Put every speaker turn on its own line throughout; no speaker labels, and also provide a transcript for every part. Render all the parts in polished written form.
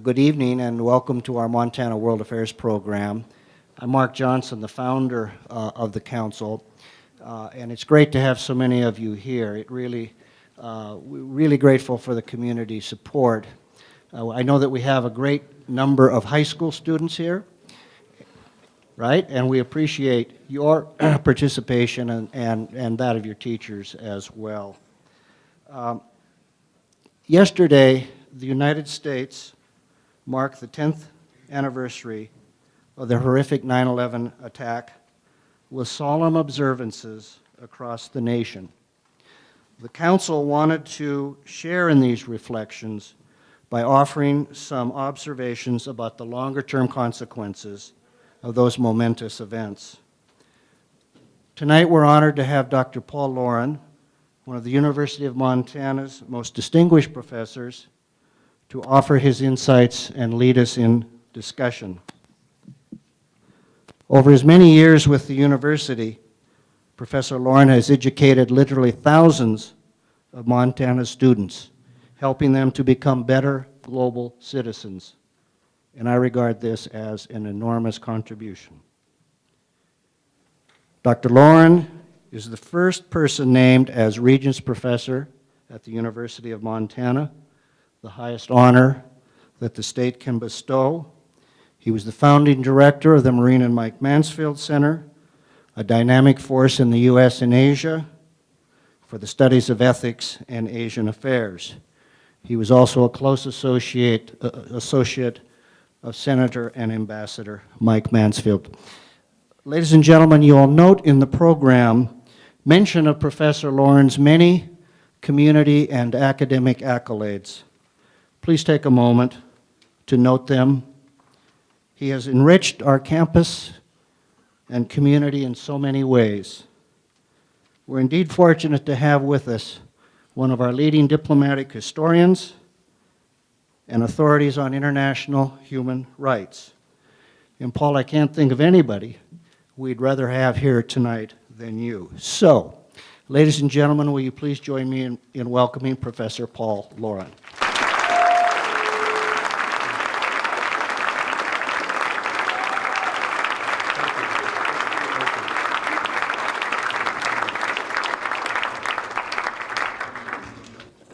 good evening and welcome to our Montana World Affairs program. I'm Mark Johnson, the founder of the council, and it's great to have so many of you here. We're really grateful for the community support. I know that we have a great number of high school students here, right? And we appreciate your participation and that of your teachers as well. Yesterday, the United States marked the 10th anniversary of the horrific 9/11 attack with solemn observances across the nation. The Council wanted to share in these reflections by offering some observations about the longer-term consequences of those momentous events. Tonight, we're honored to have Dr. Paul Lauren, one of the University of Montana's most distinguished professors, to offer his insights and lead us in discussion. Over his many years with the university, Professor Lauren has educated literally thousands of Montana's students, helping them to become better global citizens. And I regard this as an enormous contribution. Dr. Lauren is the first person named as Regents Professor at the University of Montana, the highest honor that the state can bestow. He was the founding director of the Marine and Mike Mansfield Center, a dynamic force in the U.S. and Asia for the studies of ethics and Asian affairs. He was also a close associate of Senator and Ambassador Mike Mansfield. Ladies and gentlemen, you will note in the program mention of Professor Lauren's many community and academic accolades. Please take a moment to note them. He has enriched our campus and community in so many ways. We're indeed fortunate to have with us one of our leading diplomatic historians and authorities on international human rights. And Paul, I can't think of anybody we'd rather have here tonight than you. So, ladies and gentlemen, will you please join me in welcoming Professor Paul Lauren.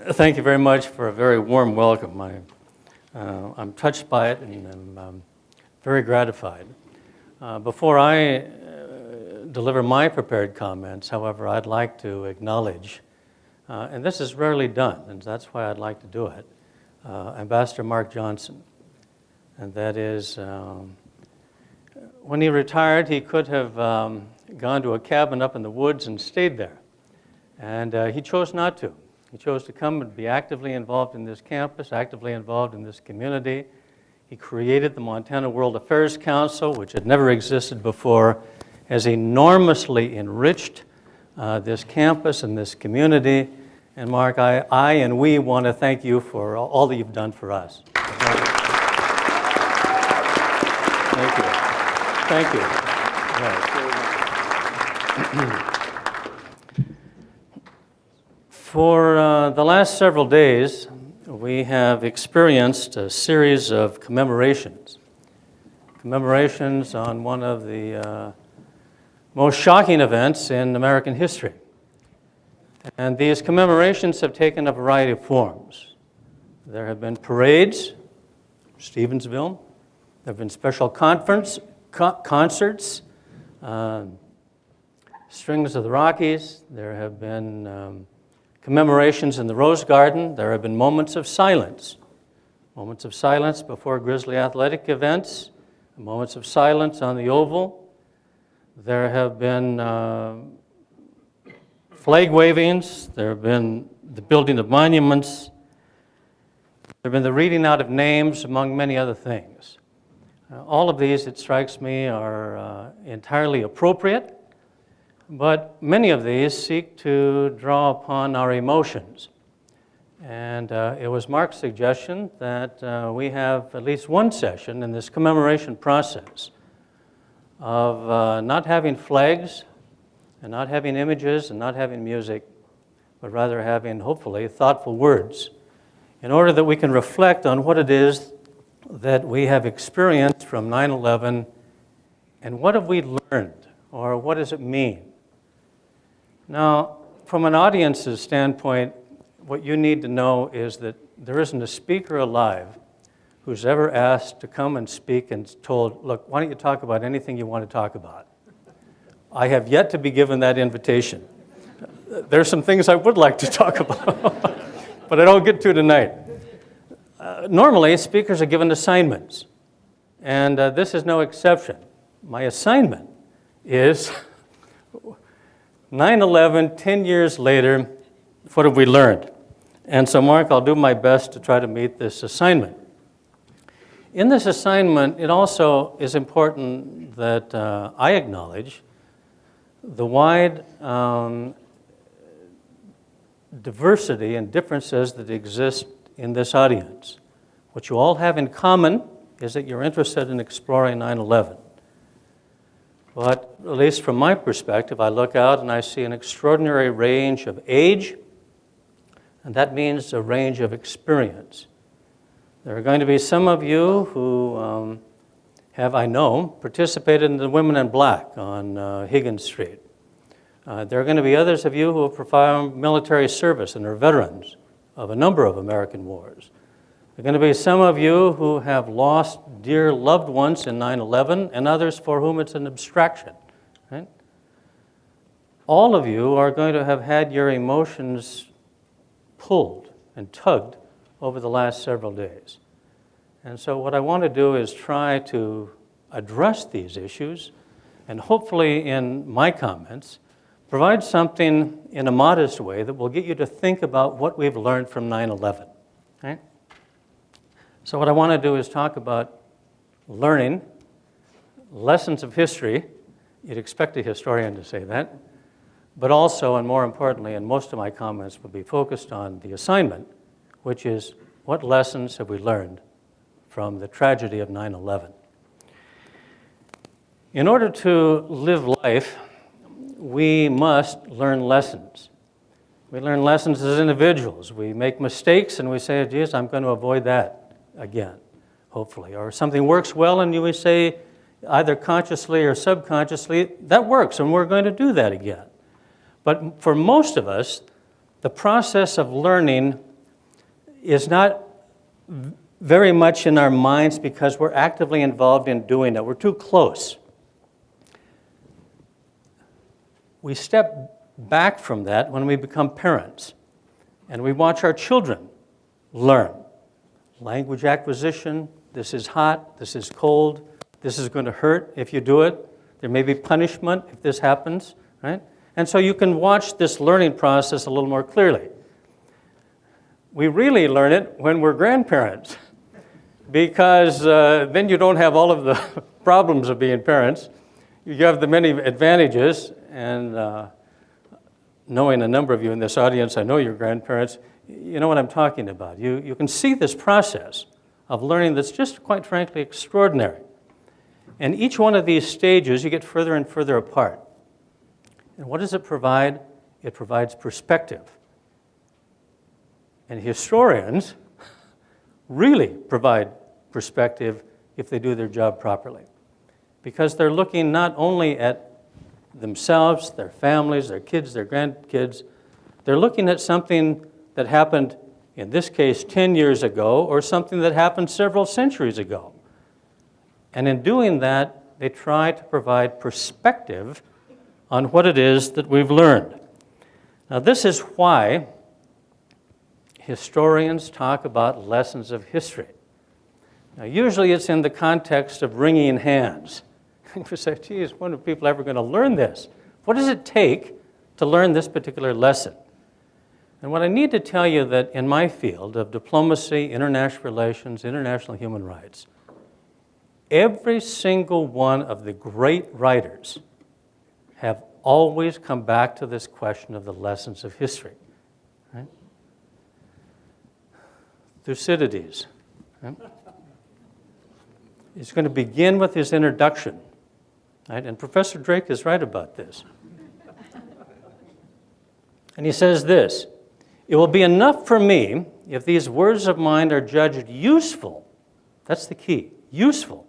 Thank you very much for a very warm welcome. I'm touched by it and I'm very gratified. Before I deliver my prepared comments, however, I'd like to acknowledge, and this is rarely done, and that's why I'd like to do it, Ambassador Mark Johnson. And that is, when he retired, he could have gone to a cabin up in the woods and stayed there. And he chose not to. He chose to come and be actively involved in this campus, actively involved in this community. He created the Montana World Affairs Council, which had never existed before, has enormously enriched this campus and this community. And Mark, I and we want to thank you for all that you've done for us. Thank you. Thank you. Right. For the last several days, we have experienced a series of commemorations on one of the most shocking events in American history. And these commemorations have taken a variety of forms. There have been parades, Stevensville. There have been special concerts, Strings of the Rockies. There have been commemorations in the Rose Garden. There have been moments of silence before Grizzly athletic events, moments of silence on the Oval. There have been flag wavings. There have been the building of monuments. There have been the reading out of names, among many other things. All of these, it strikes me, are entirely appropriate. But many of these seek to draw upon our emotions. And it was Mark's suggestion that we have at least one session in this commemoration process of not having flags and not having images and not having music, but rather having, hopefully, thoughtful words in order that we can reflect on what it is that we have experienced from 9/11, and what have we learned, or what does it mean? Now, from an audience's standpoint, what you need to know is that there isn't a speaker alive who's ever asked to come and speak and told, look, why don't you talk about anything you want to talk about? I have yet to be given that invitation. There's some things I would like to talk about, but I don't get to tonight. Normally, speakers are given assignments, and this is no exception. My assignment is 9/11, 10 years later, what have we learned? And so, Mark, I'll do my best to try to meet this assignment. In this assignment, it also is important that I acknowledge the wide diversity and differences that exist in this audience. What you all have in common is that you're interested in exploring 9/11. But at least from my perspective, I look out and I see an extraordinary range of age, and that means a range of experience. There are going to be some of you who have, I know, participated in the Women in Black on Higgins Street. There are going to be others of you who have performed military service and are veterans of a number of American wars. There are going to be some of you who have lost dear loved ones in 9/11 and others for whom it's an abstraction. Right? All of you are going to have had your emotions pulled and tugged over the last several days. And so what I want to do is try to address these issues and hopefully in my comments provide something in a modest way that will get you to think about what we've learned from 9/11. Right? So what I want to do is talk about learning, lessons of history. You'd expect a historian to say that. But also, and more importantly, and most of my comments will be focused on the assignment, which is what lessons have we learned from the tragedy of 9/11. In order to live life, we must learn lessons. We learn lessons as individuals. We make mistakes and we say, geez, I'm going to avoid that again, hopefully. Or something works well and you say, either consciously or subconsciously, that works and we're going to do that again. But for most of us, the process of learning is not very much in our minds because we're actively involved in doing it. We're too close. We step back from that when we become parents and we watch our children learn. Language acquisition, this is hot, this is cold, this is going to hurt if you do it. There may be punishment if this happens, right? And so you can watch this learning process a little more clearly. We really learn it when we're grandparents because then you don't have all of the problems of being parents. You have the many advantages, and knowing a number of you in this audience, I know you're grandparents, you know what I'm talking about. You can see this process of learning that's just, quite frankly, extraordinary. And each one of these stages, you get further and further apart. And what does it provide? It provides perspective. And historians really provide perspective if they do their job properly. Because they're looking not only at themselves, their families, their kids, their grandkids, they're looking at something that happened, in this case, 10 years ago, or something that happened several centuries ago. And in doing that, they try to provide perspective on what it is that we've learned. Now, this is why historians talk about lessons of history. Now, usually it's in the context of wringing hands. We say, geez, when are people ever going to learn this? What does it take to learn this particular lesson? And what I need to tell you that in my field of diplomacy, international relations, international human rights, every single one of the great writers have always come back to this question of the lessons of history. Right? Thucydides. Right? He's going to begin with his introduction. Right? And Professor Drake is right about this. And he says this, "It will be enough for me if these words of mine are judged useful That's the key. Useful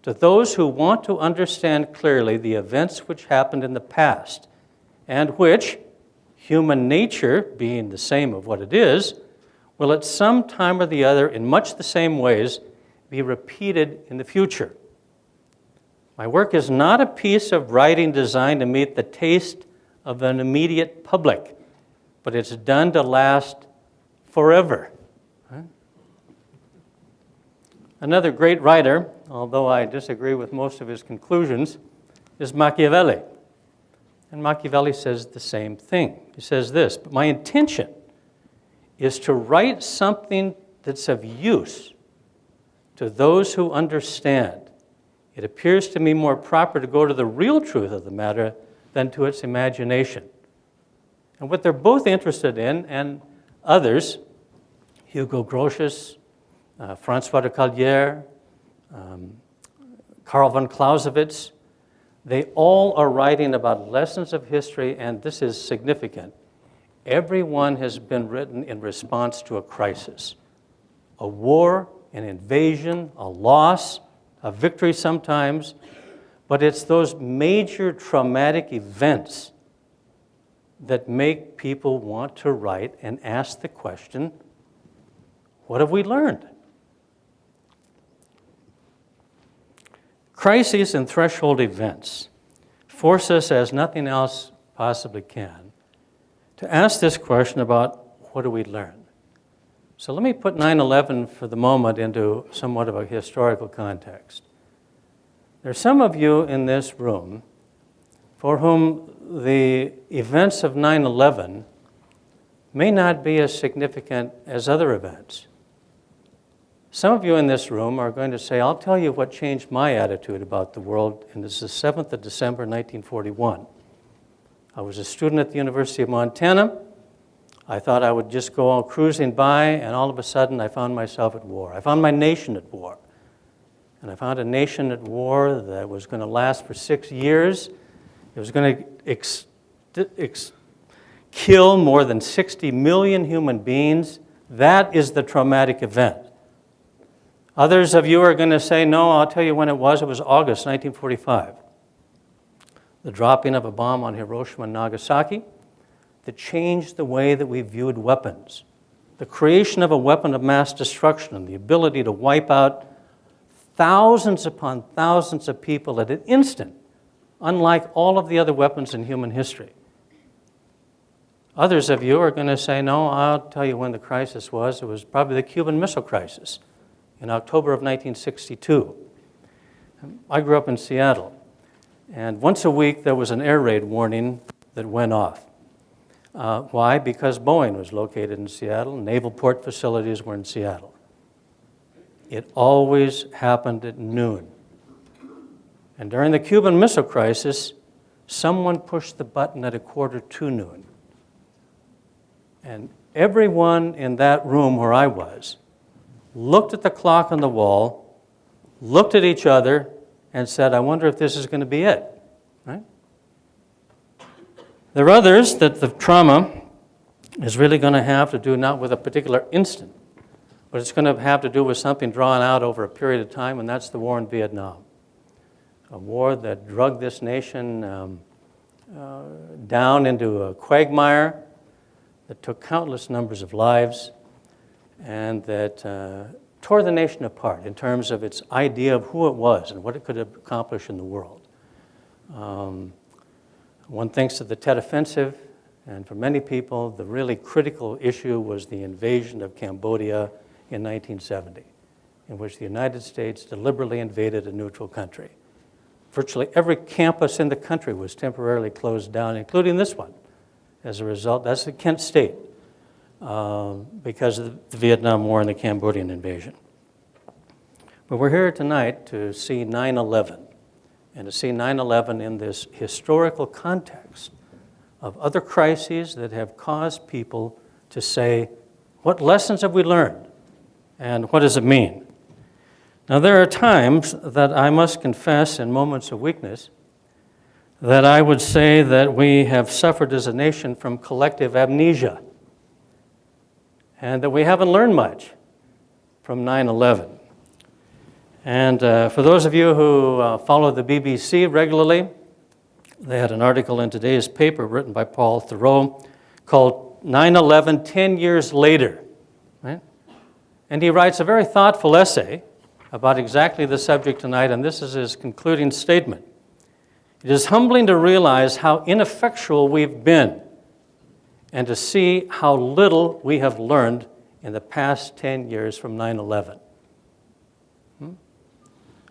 to those who want to understand clearly the events which happened in the past and which, human nature being the same of what it is, will at some time or the other, in much the same ways, be repeated in the future. My work is not a piece of writing designed to meet the taste of an immediate public, but it's done to last forever. Another great writer, although I disagree with most of his conclusions, is Machiavelli. And Machiavelli says the same thing. He says this, "But my intention is to write something that's of use to those who understand. It appears to me more proper to go to the real truth of the matter than to its imagination." And what they're both interested in, and others, Hugo Grotius, François de Callière, Karl von Clausewitz, they all are writing about lessons of history, and this is significant. Everyone has been written in response to a crisis, a war, an invasion, a loss, a victory sometimes, but it's those major traumatic events that make people want to write and ask the question, what have we learned? Crises and threshold events force us, as nothing else possibly can, to ask this question about what do we learn? So let me put 9/11 for the moment into somewhat of a historical context. There are some of you in this room for whom the events of 9/11 may not be as significant as other events. Some of you in this room are going to say, I'll tell you what changed my attitude about the world, and this is the 7th of December, 1941. I was a student at the University of Montana. I thought I would just go all cruising by, and all of a sudden I found myself at war. I found my nation at war. And I found a nation at war that was going to last for 6 years. It was going to kill more than 60 million human beings. That is the traumatic event. Others of you are going to say, no, I'll tell you when it was. It was August 1945. The dropping of a bomb on Hiroshima and Nagasaki that changed the way that we viewed weapons. The creation of a weapon of mass destruction and the ability to wipe out thousands upon thousands of people at an instant, unlike all of the other weapons in human history. Others of you are going to say, no, I'll tell you when the crisis was. It was probably the Cuban Missile Crisis in October of 1962. I grew up in Seattle, and once a week there was an air raid warning that went off. Why? Because Boeing was located in Seattle, naval port facilities were in Seattle. It always happened at noon. And during the Cuban Missile Crisis, someone pushed the button at 1:45 noon. And everyone in that room where I was looked at the clock on the wall, looked at each other, and said, I wonder if this is going to be it, right? There are others that the trauma is really going to have to do not with a particular instant, but it's going to have to do with something drawn out over a period of time, and that's the war in Vietnam. A war that dragged this nation down into a quagmire, that took countless numbers of lives, and that tore the nation apart in terms of its idea of who it was and what it could accomplish in the world. One thinks of the Tet Offensive, and for many people, the really critical issue was the invasion of Cambodia in 1970, in which the United States deliberately invaded a neutral country. Virtually every campus in the country was temporarily closed down, including this one. As a result, that's the Kent State, because of the Vietnam War and the Cambodian invasion. But we're here tonight to see 9/11, and to see 9/11 in this historical context of other crises that have caused people to say, what lessons have we learned, and what does it mean? Now, there are times that I must confess, in moments of weakness, that I would say that we have suffered as a nation from collective amnesia, and that we haven't learned much from 9/11. And for those of you who follow the BBC regularly, they had an article in today's paper written by Paul Theroux called 9/11, 10 Years Later. Right? And he writes a very thoughtful essay about exactly the subject tonight, and this is his concluding statement. It is humbling to realize how ineffectual we've been and to see how little we have learned in the past 10 years from 9/11.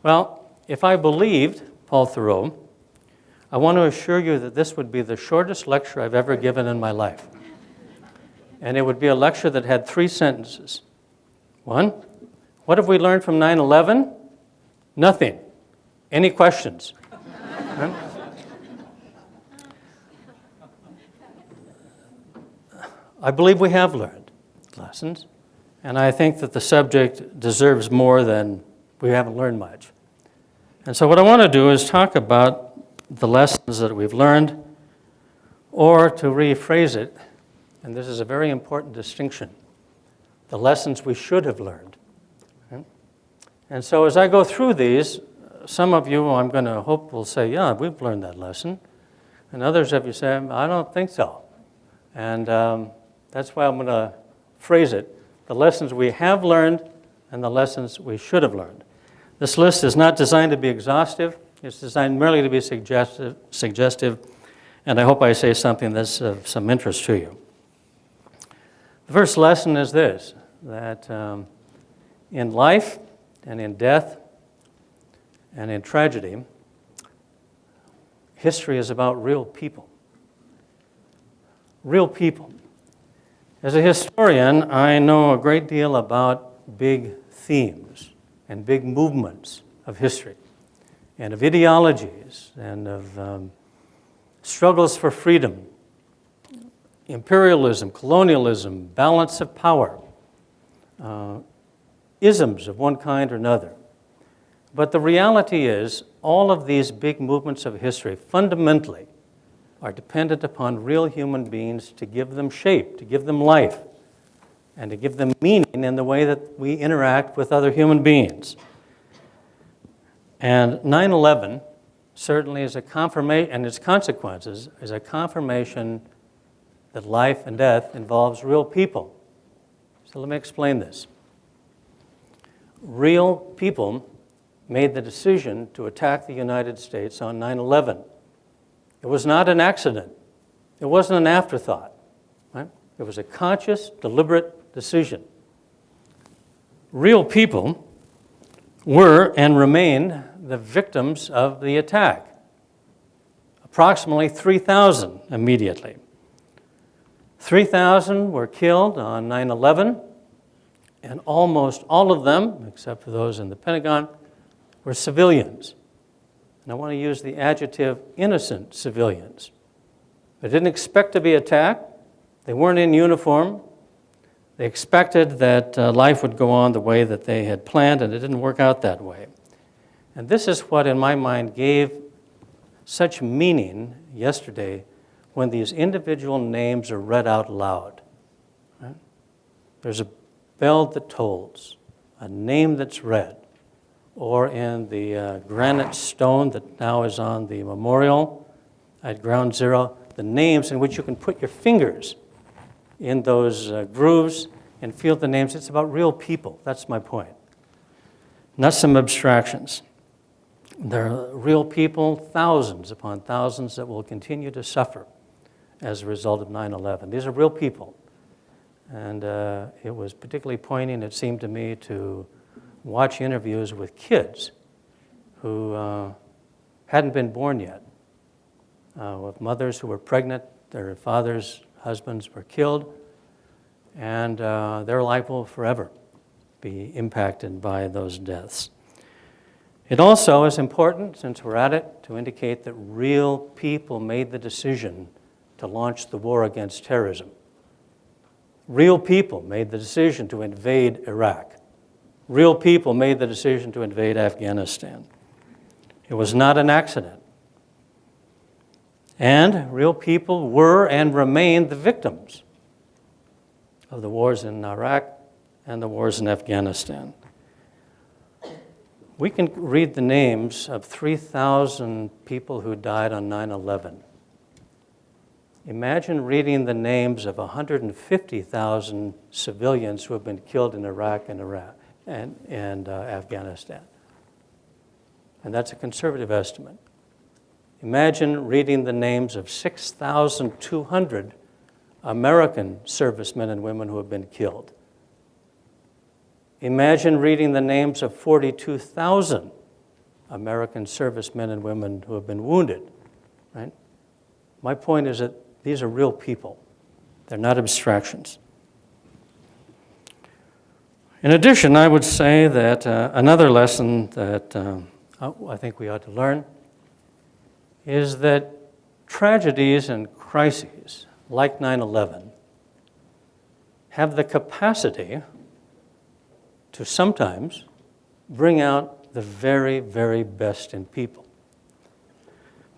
Well, if I believed Paul Theroux, I want to assure you that this would be the shortest lecture I've ever given in my life. And it would be a lecture that had 3 sentences. 1, what have we learned from 9/11? Nothing. Any questions? Right? I believe we have learned lessons, and I think that the subject deserves more than we haven't learned much. And so what I want to do is talk about the lessons that we've learned, or to rephrase it, and this is a very important distinction, the lessons we should have learned. Okay? And so as I go through these, some of you I'm going to hope will say, yeah, we've learned that lesson. And others of you say, I don't think so. And that's why I'm going to phrase it, the lessons we have learned and the lessons we should have learned. This list is not designed to be exhaustive. It's designed merely to be suggestive, and I hope I say something that's of some interest to you. The first lesson is this, that in life and in death and in tragedy, history is about real people. Real people. As a historian, I know a great deal about big themes and big movements of history, and of ideologies, and of struggles for freedom, imperialism, colonialism, balance of power, isms of one kind or another. But the reality is, all of these big movements of history fundamentally are dependent upon real human beings to give them shape, to give them life, and to give them meaning in the way that we interact with other human beings. And 9/11 certainly is a confirmation, and its consequences is a confirmation that life and death involves real people. So let me explain this. Real people made the decision to attack the United States on 9/11. It was not an accident. It wasn't an afterthought. Right? It was a conscious, deliberate decision. Real people were and remain the victims of the attack. Approximately 3,000 immediately. 3,000 were killed on 9/11, and almost all of them, except for those in the Pentagon, were civilians. And I want to use the adjective innocent civilians. They didn't expect to be attacked. They weren't in uniform. They expected that life would go on the way that they had planned, and it didn't work out that way. And this is what, in my mind, gave such meaning yesterday when these individual names are read out loud. Right? There's a bell that tolls, a name that's read, or in the granite stone that now is on the memorial at Ground Zero, the names in which you can put your fingers in those grooves and feel the names. It's about real people. That's my point. Not some abstractions. There are real people, thousands upon thousands, that will continue to suffer as a result of 9/11. These are real people. And it was particularly poignant, it seemed to me, to watch interviews with kids who hadn't been born yet, with mothers who were pregnant, their fathers, husbands were killed, and their life will forever be impacted by those deaths. It also is important, since we're at it, to indicate that real people made the decision to launch the war against terrorism. Real people made the decision to invade Iraq. Real people made the decision to invade Afghanistan. It was not an accident. And real people were and remain the victims of the wars in Iraq and the wars in Afghanistan. We can read the names of 3,000 people who died on 9/11. Imagine reading the names of 150,000 civilians who have been killed in Iraq and Afghanistan. And that's a conservative estimate. Imagine reading the names of 6,200 American servicemen and women who have been killed. Imagine reading the names of 42,000 American servicemen and women who have been wounded, right? My point is that these are real people. They're not abstractions. In addition, I would say that another lesson that I think we ought to learn is that tragedies and crises like 9/11 have the capacity to sometimes bring out the very, very best in people.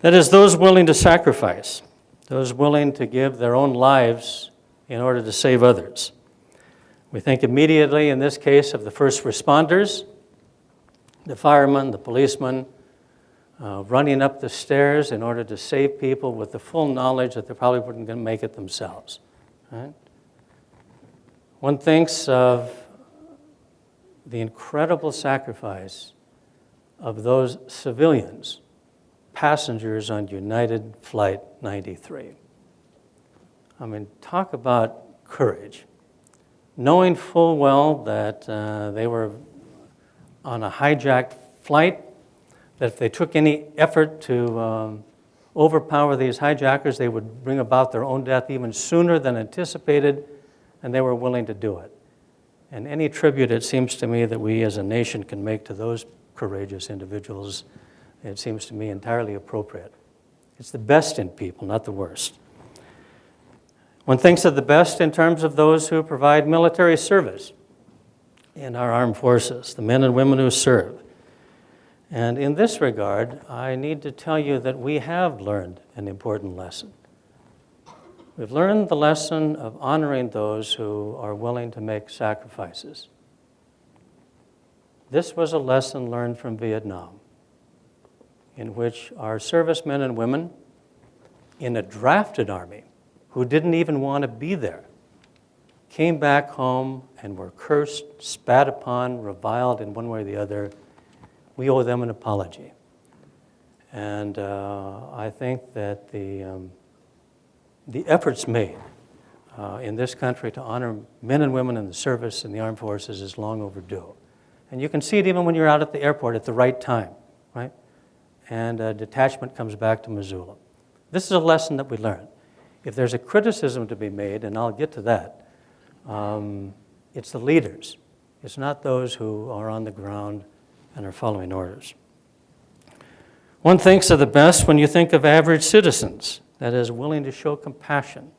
That is, those willing to sacrifice, those willing to give their own lives in order to save others. We think immediately, in this case, of the first responders, the firemen, the policemen, running up the stairs in order to save people with the full knowledge that they probably weren't going to make it themselves. Right? One thinks of the incredible sacrifice of those civilians, passengers on United Flight 93. I mean, talk about courage. Knowing full well that they were on a hijacked flight, that if they took any effort to overpower these hijackers, they would bring about their own death even sooner than anticipated, and they were willing to do it. And any tribute, it seems to me, that we as a nation can make to those courageous individuals, it seems to me entirely appropriate. It's the best in people, not the worst. One thinks of the best in terms of those who provide military service in our armed forces, the men and women who serve. And in this regard, I need to tell you that we have learned an important lesson. We've learned the lesson of honoring those who are willing to make sacrifices. This was a lesson learned from Vietnam, in which our servicemen and women in a drafted army who didn't even want to be there came back home and were cursed, spat upon, reviled in one way or the other. We owe them an apology. And I think that the efforts made in this country to honor men and women in the service in the armed forces is long overdue. And you can see it even when you're out at the airport at the right time, right? And a detachment comes back to Missoula. This is a lesson that we learned. If there's a criticism to be made, and I'll get to that, it's the leaders. It's not those who are on the ground and are following orders. One thinks of the best when you think of average citizens, that is, willing to show compassion,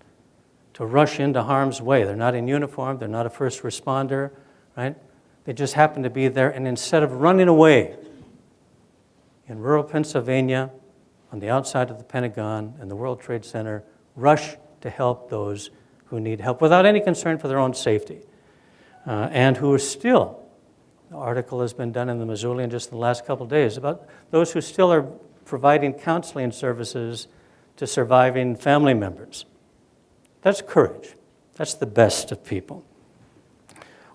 to rush into harm's way. They're not in uniform, they're not a first responder, right? They just happen to be there, and instead of running away in rural Pennsylvania, on the outside of the Pentagon and the World Trade Center, rush to help those who need help without any concern for their own safety, and who are still, the article has been done in the Missoulian just in the last couple of days, about those who still are providing counseling services to surviving family members. That's courage. That's the best of people.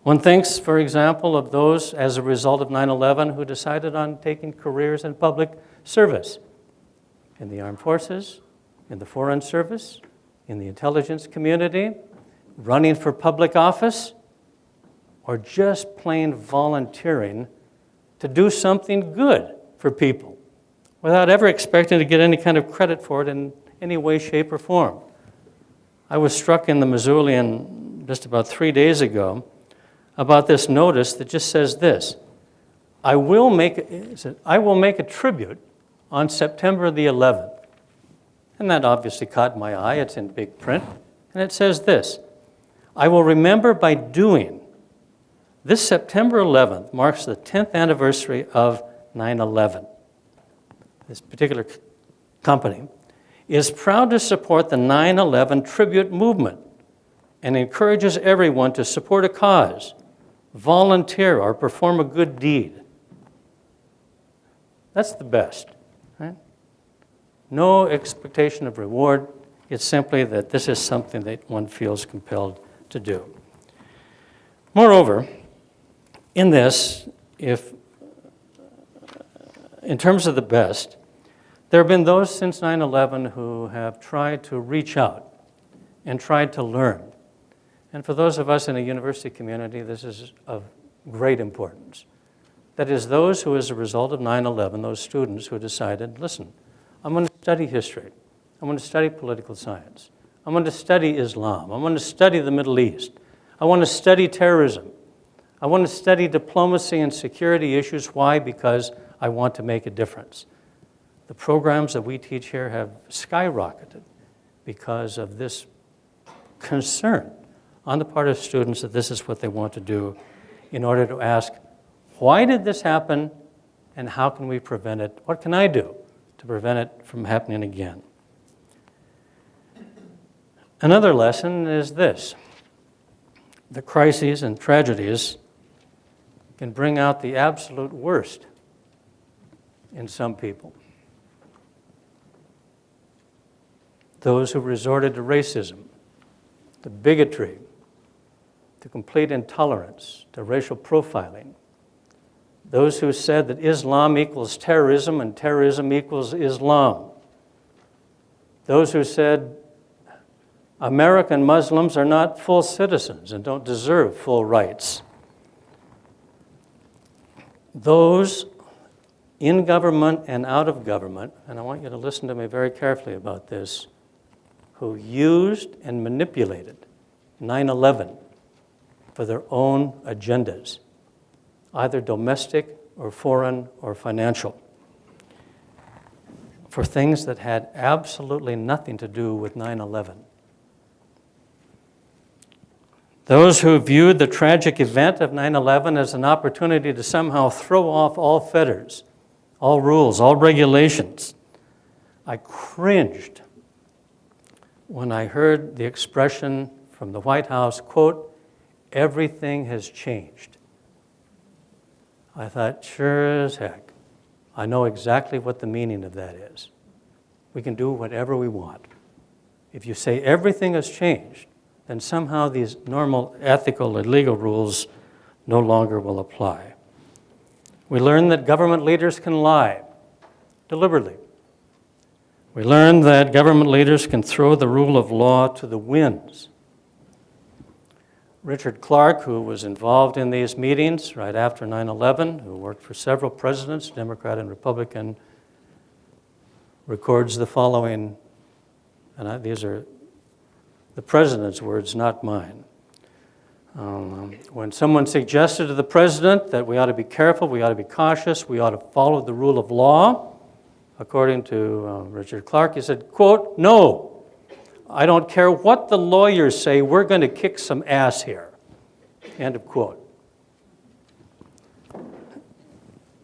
One thinks, for example, of those as a result of 9/11 who decided on taking careers in public service, in the armed forces, in the foreign service, in the intelligence community, running for public office, or just plain volunteering to do something good for people without ever expecting to get any kind of credit for it in any way, shape, or form. I was struck in the Missoulian just about 3 days ago about this notice that just says this: I will make a tribute on September the 11th. And that obviously caught my eye. It's in big print. And it says this: I will remember by doing. This September 11th marks the 10th anniversary of 9/11. This particular company is proud to support the 9/11 tribute movement and encourages everyone to support a cause, volunteer, or perform a good deed. That's the best, right? No expectation of reward. It's simply that this is something that one feels compelled to do. Moreover, in this, in terms of the best, there have been those since 9/11 who have tried to reach out and tried to learn. And for those of us in a university community, this is of great importance. That is, those who, as a result of 9/11, those students who decided, listen, I'm going to study history. I'm going to study political science. I'm going to study Islam. I'm going to study the Middle East. I want to study terrorism. I want to study diplomacy and security issues. Why? Because I want to make a difference. The programs that we teach here have skyrocketed because of this concern on the part of students that this is what they want to do in order to ask, why did this happen and how can we prevent it? What can I do to prevent it from happening again? Another lesson is this: the crises and tragedies can bring out the absolute worst in some people. Those who resorted to racism, to bigotry, to complete intolerance, to racial profiling. Those who said that Islam equals terrorism and terrorism equals Islam. Those who said American Muslims are not full citizens and don't deserve full rights. Those in government and out of government, and I want you to listen to me very carefully about this, who used and manipulated 9/11 for their own agendas, either domestic or foreign or financial, for things that had absolutely nothing to do with 9/11. Those who viewed the tragic event of 9/11 as an opportunity to somehow throw off all fetters, all rules, all regulations. I cringed when I heard the expression from the White House, quote, "Everything has changed." I thought, sure as heck, I know exactly what the meaning of that is. We can do whatever we want. If you say everything has changed, then somehow these normal ethical and legal rules no longer will apply. We learn that government leaders can lie deliberately. We learn that government leaders can throw the rule of law to the winds. Richard Clark, who was involved in these meetings right after 9/11, who worked for several presidents, Democrat and Republican, records the following, and these are the president's words, not mine. When someone suggested to the president that we ought to be careful, we ought to be cautious, we ought to follow the rule of law, according to Richard Clark, he said, quote, "No, I don't care what the lawyers say, we're going to kick some ass here." End of quote.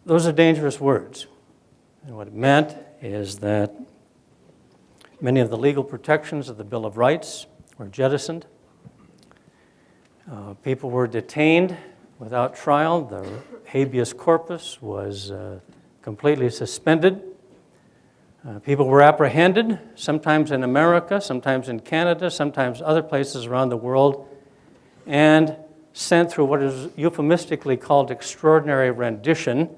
Those are dangerous words. And what it meant is that many of the legal protections of the Bill of Rights were jettisoned. People were detained without trial. The habeas corpus was completely suspended. People were apprehended, sometimes in America, sometimes in Canada, sometimes other places around the world, and sent through what is euphemistically called extraordinary rendition,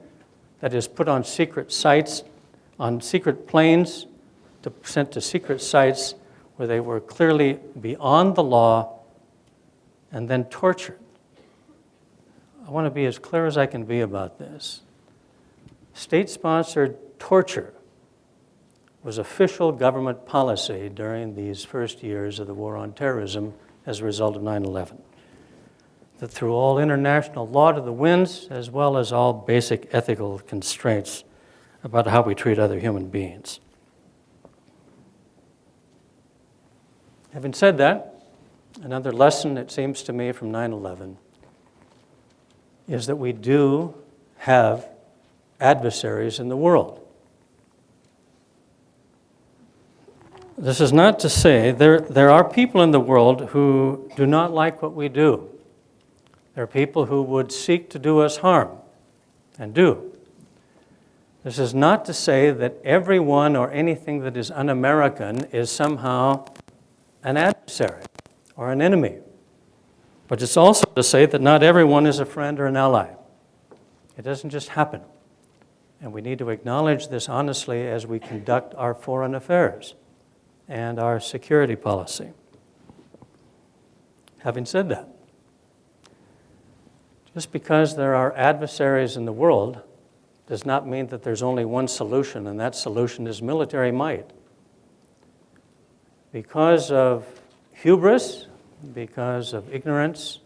that is put on secret sites, on secret planes, sent to secret sites where they were clearly beyond the law, and then tortured. I want to be as clear as I can be about this. State-sponsored torture was official government policy during these first years of the war on terrorism as a result of 9/11. That threw all international law to the winds, as well as all basic ethical constraints about how we treat other human beings. Having said that, another lesson, it seems to me, from 9/11 is that we do have adversaries in the world. This is not to say there are people in the world who do not like what we do. There are people who would seek to do us harm, and do. This is not to say that everyone or anything that is un-American is somehow an adversary or an enemy. But it's also to say that not everyone is a friend or an ally. It doesn't just happen. And we need to acknowledge this honestly as we conduct our foreign affairs and our security policy. Having said that, just because there are adversaries in the world does not mean that there's only one solution, and that solution is military might. Because of hubris, because of ignorance,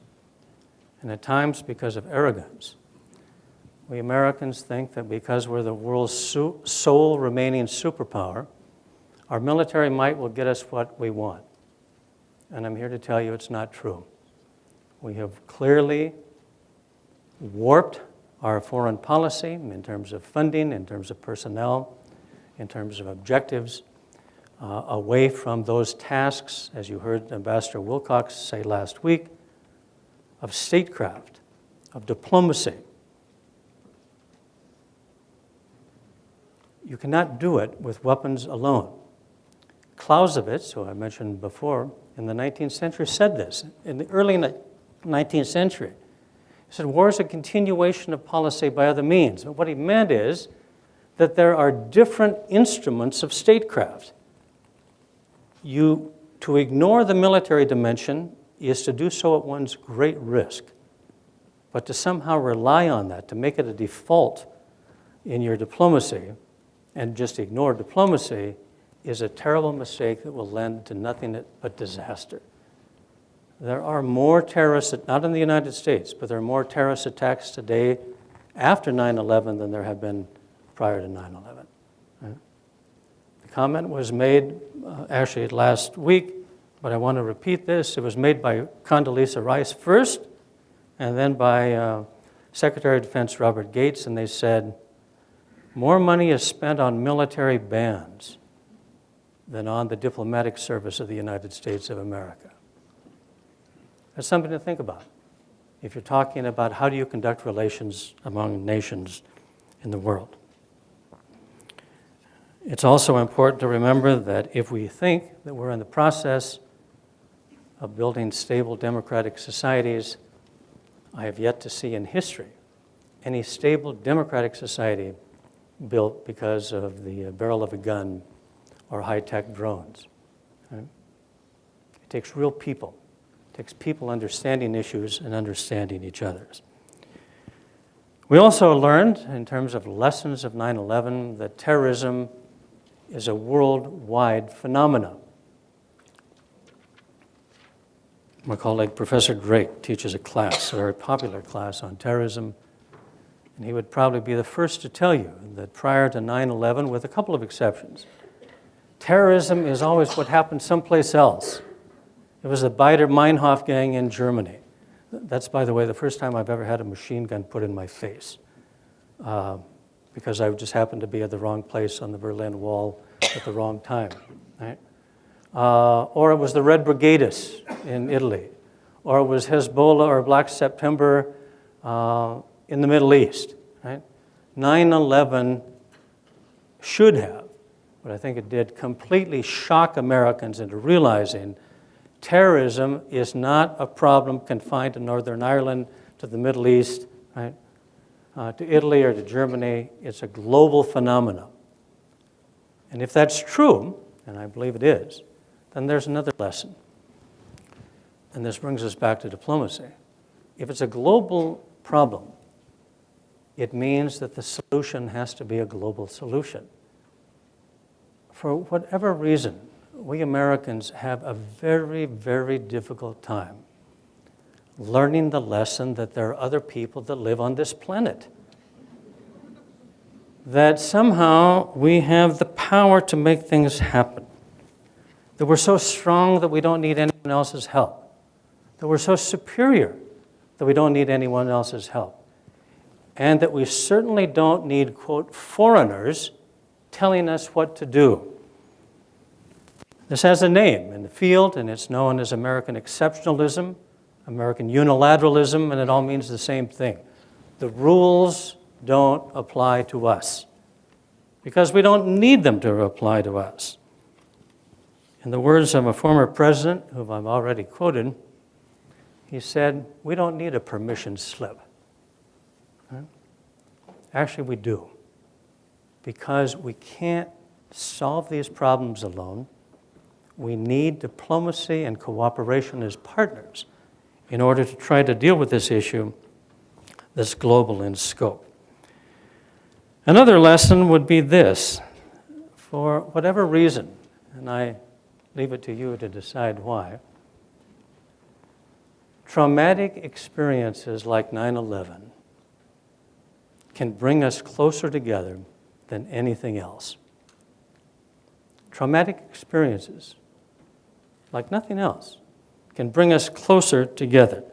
and at times because of arrogance, we Americans think that because we're the world's sole remaining superpower, our military might will get us what we want. And I'm here to tell you it's not true. We have clearly warped our foreign policy in terms of funding, in terms of personnel, in terms of objectives, away from those tasks, as you heard Ambassador Wilcox say last week, of statecraft, of diplomacy. You cannot do it with weapons alone. Clausewitz, who I mentioned before, in the 19th century said this. In the early 19th century, he said, war is a continuation of policy by other means. But what he meant is that there are different instruments of statecraft. To ignore the military dimension is to do so at one's great risk. But to somehow rely on that, to make it a default in your diplomacy, and just ignore diplomacy, is a terrible mistake that will lend to nothing but disaster. There are more terrorists, not in the United States, but there are more terrorist attacks today after 9/11 than there have been prior to 9/11. Right? The comment was made actually last week, but I want to repeat this. It was made by Condoleezza Rice first, and then by Secretary of Defense Robert Gates, and they said, more money is spent on military bands than on the diplomatic service of the United States of America. That's something to think about if you're talking about how do you conduct relations among nations in the world. It's also important to remember that if we think that we're in the process of building stable democratic societies, I have yet to see in history any stable democratic society built because of the barrel of a gun or high-tech drones. Right? It takes real people. It takes people understanding issues and understanding each other's. We also learned, in terms of lessons of 9/11, that terrorism is a worldwide phenomenon. My colleague, Professor Drake, teaches a class, a very popular class on terrorism, and he would probably be the first to tell you that prior to 9/11, with a couple of exceptions, terrorism is always what happened someplace else. It was the Baader-Meinhof gang in Germany. That's, by the way, the first time I've ever had a machine gun put in my face, because I just happened to be at the wrong place on the Berlin Wall at the wrong time. Right? Or it was the Red Brigadists in Italy, or it was Hezbollah or Black September in the Middle East. Right? 9/11 should have, but I think it did, completely shock Americans into realizing terrorism is not a problem confined to Northern Ireland, to the Middle East, right? To Italy or to Germany. It's a global phenomenon. And if that's true, and I believe it is, then there's another lesson. And this brings us back to diplomacy. If it's a global problem, it means that the solution has to be a global solution. For whatever reason, we Americans have a very, very difficult time learning the lesson that there are other people that live on this planet. That somehow we have the power to make things happen. That we're so strong that we don't need anyone else's help. That we're so superior that we don't need anyone else's help. And that we certainly don't need, quote, foreigners telling us what to do. This has a name in the field, and it's known as American exceptionalism, American unilateralism, and it all means the same thing. The rules don't apply to us. because we don't need them to apply to us. In the words of a former president, whom I've already quoted, he said, "We don't need a permission slip." Actually, we do, because we can't solve these problems alone. We need diplomacy and cooperation as partners in order to try to deal with this issue that's global in scope. Another lesson would be this: for whatever reason, and I leave it to you to decide why, traumatic experiences like 9/11 can bring us closer together than anything else. Traumatic experiences, like nothing else, can bring us closer together.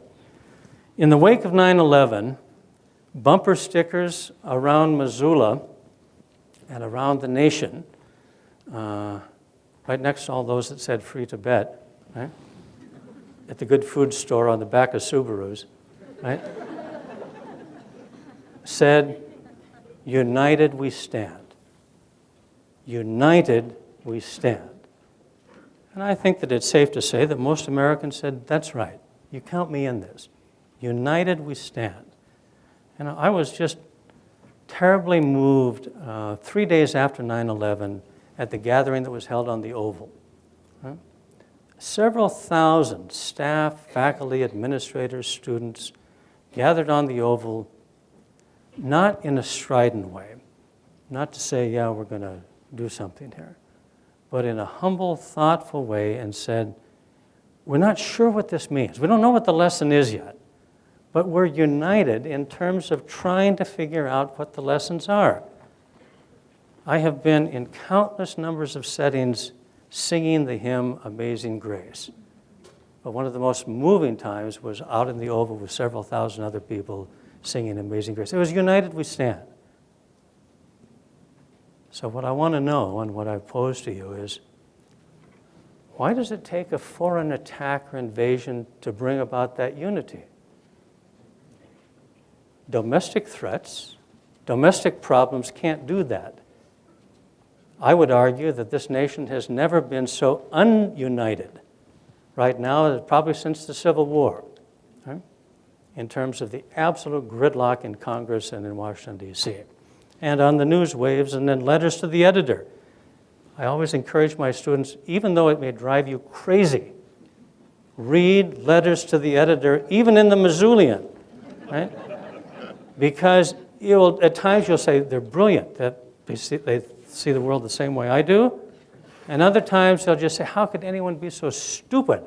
In the wake of 9/11, bumper stickers around Missoula and around the nation, right next to all those that said "Free Tibet," right? At the good food store on the back of Subarus, right? Said, "United we stand. United we stand." And I think that it's safe to say that most Americans said, "That's right. You count me in this. United we stand." And I was just terribly moved 3 days after 9/11 at the gathering that was held on the Oval. Several thousand staff, faculty, administrators, students gathered on the Oval, not in a strident way, not to say, "Yeah, we're going to do something here," but in a humble, thoughtful way, and said, "We're not sure what this means. We don't know what the lesson is yet, but we're united in terms of trying to figure out what the lessons are." I have been in countless numbers of settings singing the hymn "Amazing Grace." But one of the most moving times was out in the Oval with several thousand other people singing "Amazing Grace." It was "United we stand." So what I want to know, and what I pose to you, is why does it take a foreign attack or invasion to bring about that unity? Domestic threats, domestic problems can't do that. I would argue that this nation has never been so ununited right now, probably since the Civil War, right? In terms of the absolute gridlock in Congress and in Washington, D.C., and on the news waves, and then letters to the editor. I always encourage my students, even though it may drive you crazy, read letters to the editor, even in the Missoulian, right? Because at times you'll say they're brilliant, that they see the world the same way I do, and other times they'll just say, "How could anyone be so stupid?"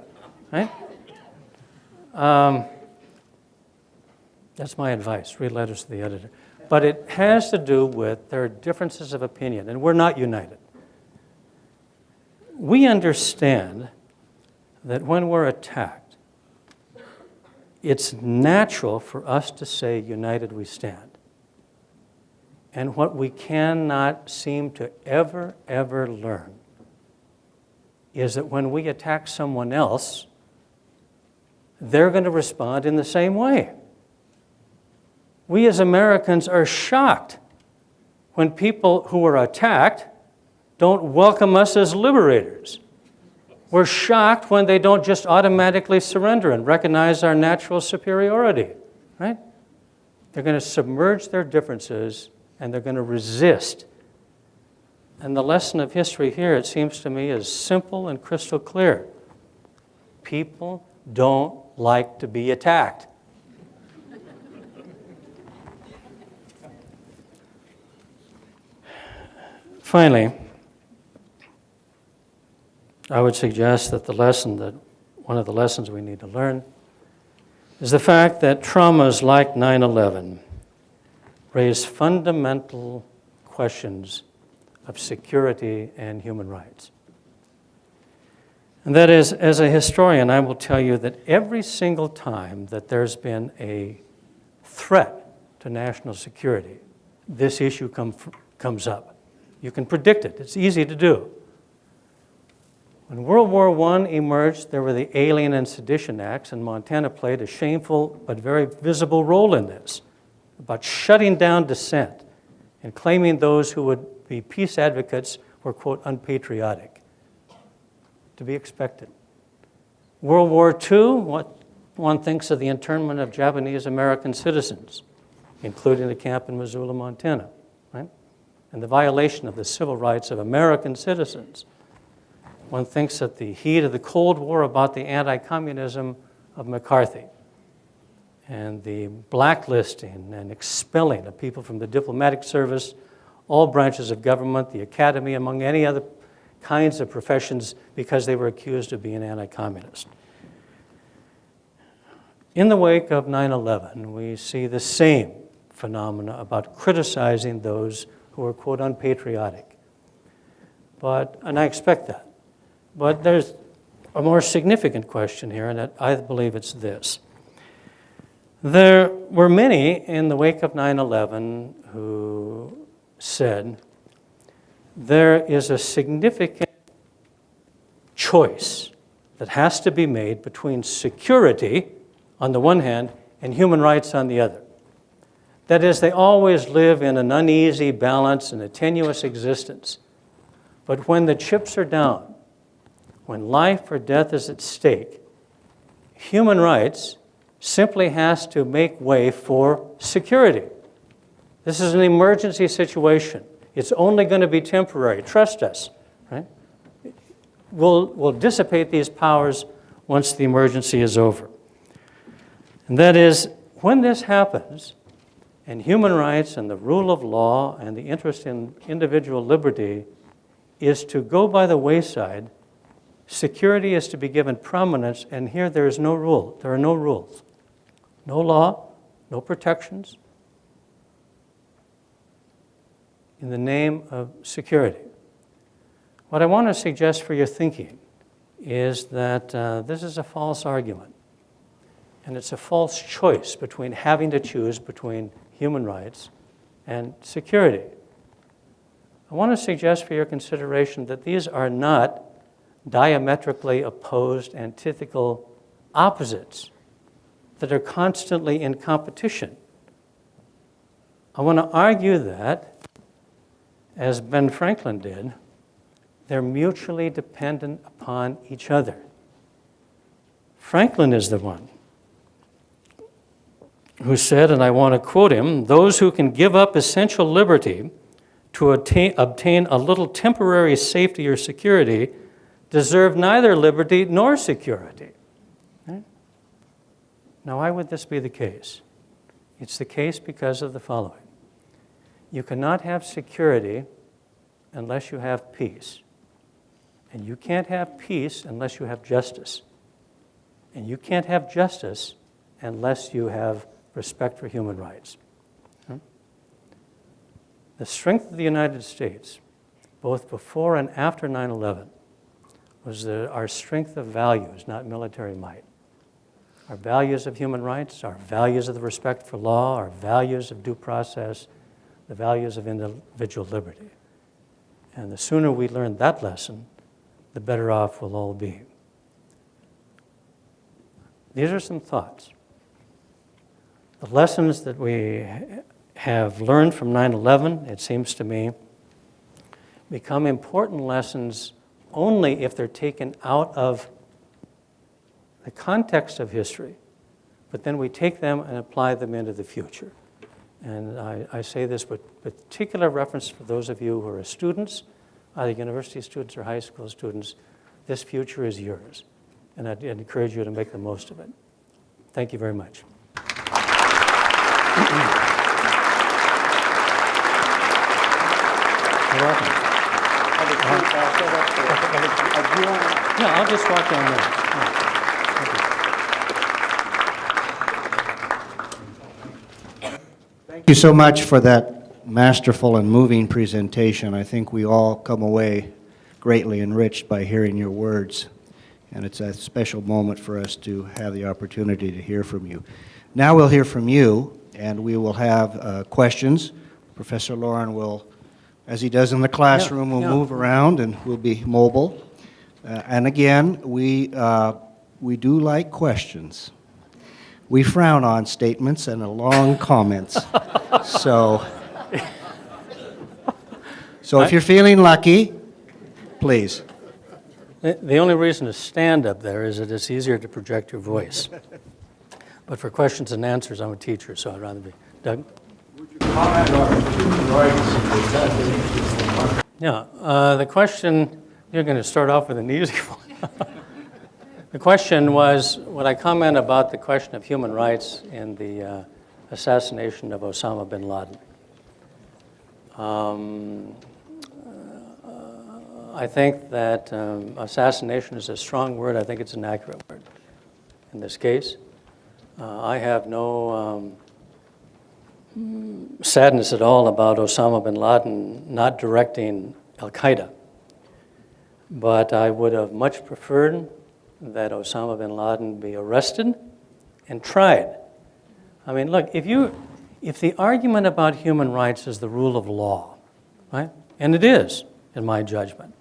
Right? That's my advice, read letters to the editor. But it has to do with there are differences of opinion, and we're not united. We understand that when we're attacked, it's natural for us to say, "United we stand." And what we cannot seem to ever learn is that when we attack someone else, they're going to respond in the same way. We as Americans are shocked when people who are attacked don't welcome us as liberators. We're shocked when they don't just automatically surrender and recognize our natural superiority, right? They're going to submerge their differences and they're going to resist. And the lesson of history here, it seems to me, is simple and crystal clear. People don't like to be attacked. Finally, I would suggest that one of the lessons we need to learn is the fact that traumas like 9/11 raise fundamental questions of security and human rights. And that is, as a historian, I will tell you that every single time that there's been a threat to national security, this issue comes up. You can predict it. It's easy to do. When World War I emerged, there were the Alien and Sedition Acts, and Montana played a shameful but very visible role in this, about shutting down dissent and claiming those who would be peace advocates were, quote, unpatriotic. To be expected. World War II, what one thinks of the internment of Japanese American citizens, including the camp in Missoula, Montana, right? And the violation of the civil rights of American citizens. One thinks at the heat of the Cold War about the anti-communism of McCarthy and the blacklisting and expelling of people from the diplomatic service, all branches of government, the academy, among any other kinds of professions, because they were accused of being anti-communist. In the wake of 9/11, we see the same phenomena about criticizing those who are, quote, unpatriotic. And I expect that. But there's a more significant question here, and I believe it's this. There were many in the wake of 9/11 who said, there is a significant choice that has to be made between security on the one hand and human rights on the other. That is, they always live in an uneasy balance and a tenuous existence. But when the chips are down, when life or death is at stake, human rights simply has to make way for security. This is an emergency situation. It's only going to be temporary. Trust us, right? We'll dissipate these powers once the emergency is over. And that is, when this happens, and human rights and the rule of law and the interest in individual liberty is to go by the wayside, security is to be given prominence, and here there is no rule. There are no rules. No law, no protections, in the name of security. What I want to suggest for your thinking is that this is a false argument. And it's a false choice between having to choose between human rights and security. I want to suggest for your consideration that these are not diametrically opposed, antithetical opposites that are constantly in competition. I want to argue that, as Ben Franklin did, they're mutually dependent upon each other. Franklin is the one who said, and I want to quote him, "Those who can give up essential liberty to obtain a little temporary safety or security deserve neither liberty nor security." Right? Now, why would this be the case? It's the case because of the following. You cannot have security unless you have peace. And you can't have peace unless you have justice. And you can't have justice unless you have respect for human rights. The strength of the United States, both before and after 9/11, was our strength of values, not military might. Our values of human rights, our values of the respect for law, our values of due process, the values of individual liberty. And the sooner we learn that lesson, the better off we'll all be. These are some thoughts. The lessons that we have learned from 9/11, it seems to me, become important lessons only if they're taken out of the context of history, but then we take them and apply them into the future. And I say this with particular reference for those of you who are students, either university students or high school students. This future is yours, and I'd encourage you to make the most of it. Thank you very much. You're welcome. No, I'll just walk down there.
Thank you so much for that masterful and moving presentation. I think we all come away greatly enriched by hearing your words, and it's a special moment for us to have the opportunity to hear from you. Now we'll hear from you, and we will have questions. Professor Lauren will, as he does in the classroom, will move around and will be mobile. And again, we do like questions. We frown on statements and long comments. So if you're feeling lucky, please.
The only reason to stand up there is that it's easier to project your voice. But for questions and answers, I'm a teacher, so I'd rather be. Doug?
Comment on human rights.
Yeah, the question, you're going to start off with an easy one. The question was, would I comment about the question of human rights in the assassination of Osama bin Laden? I think that assassination is a strong word. I think it's an accurate word in this case. I have no sadness at all about Osama bin Laden not directing al-Qaeda. But I would have much preferred that Osama bin Laden be arrested and tried. I mean, look, if the argument about human rights is the rule of law, right? And it is, in my judgment.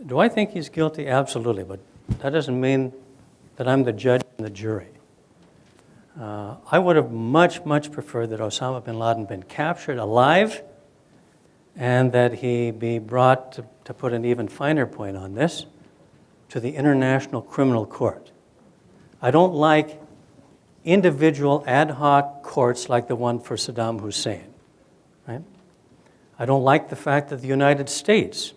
Do I think he's guilty? Absolutely, but that doesn't mean that I'm the judge and the jury. I would have much, much preferred that Osama bin Laden been captured alive and that he be brought, to put an even finer point on this, to the International Criminal Court. I don't like individual ad hoc courts like the one for Saddam Hussein, right? I don't like the fact that the United States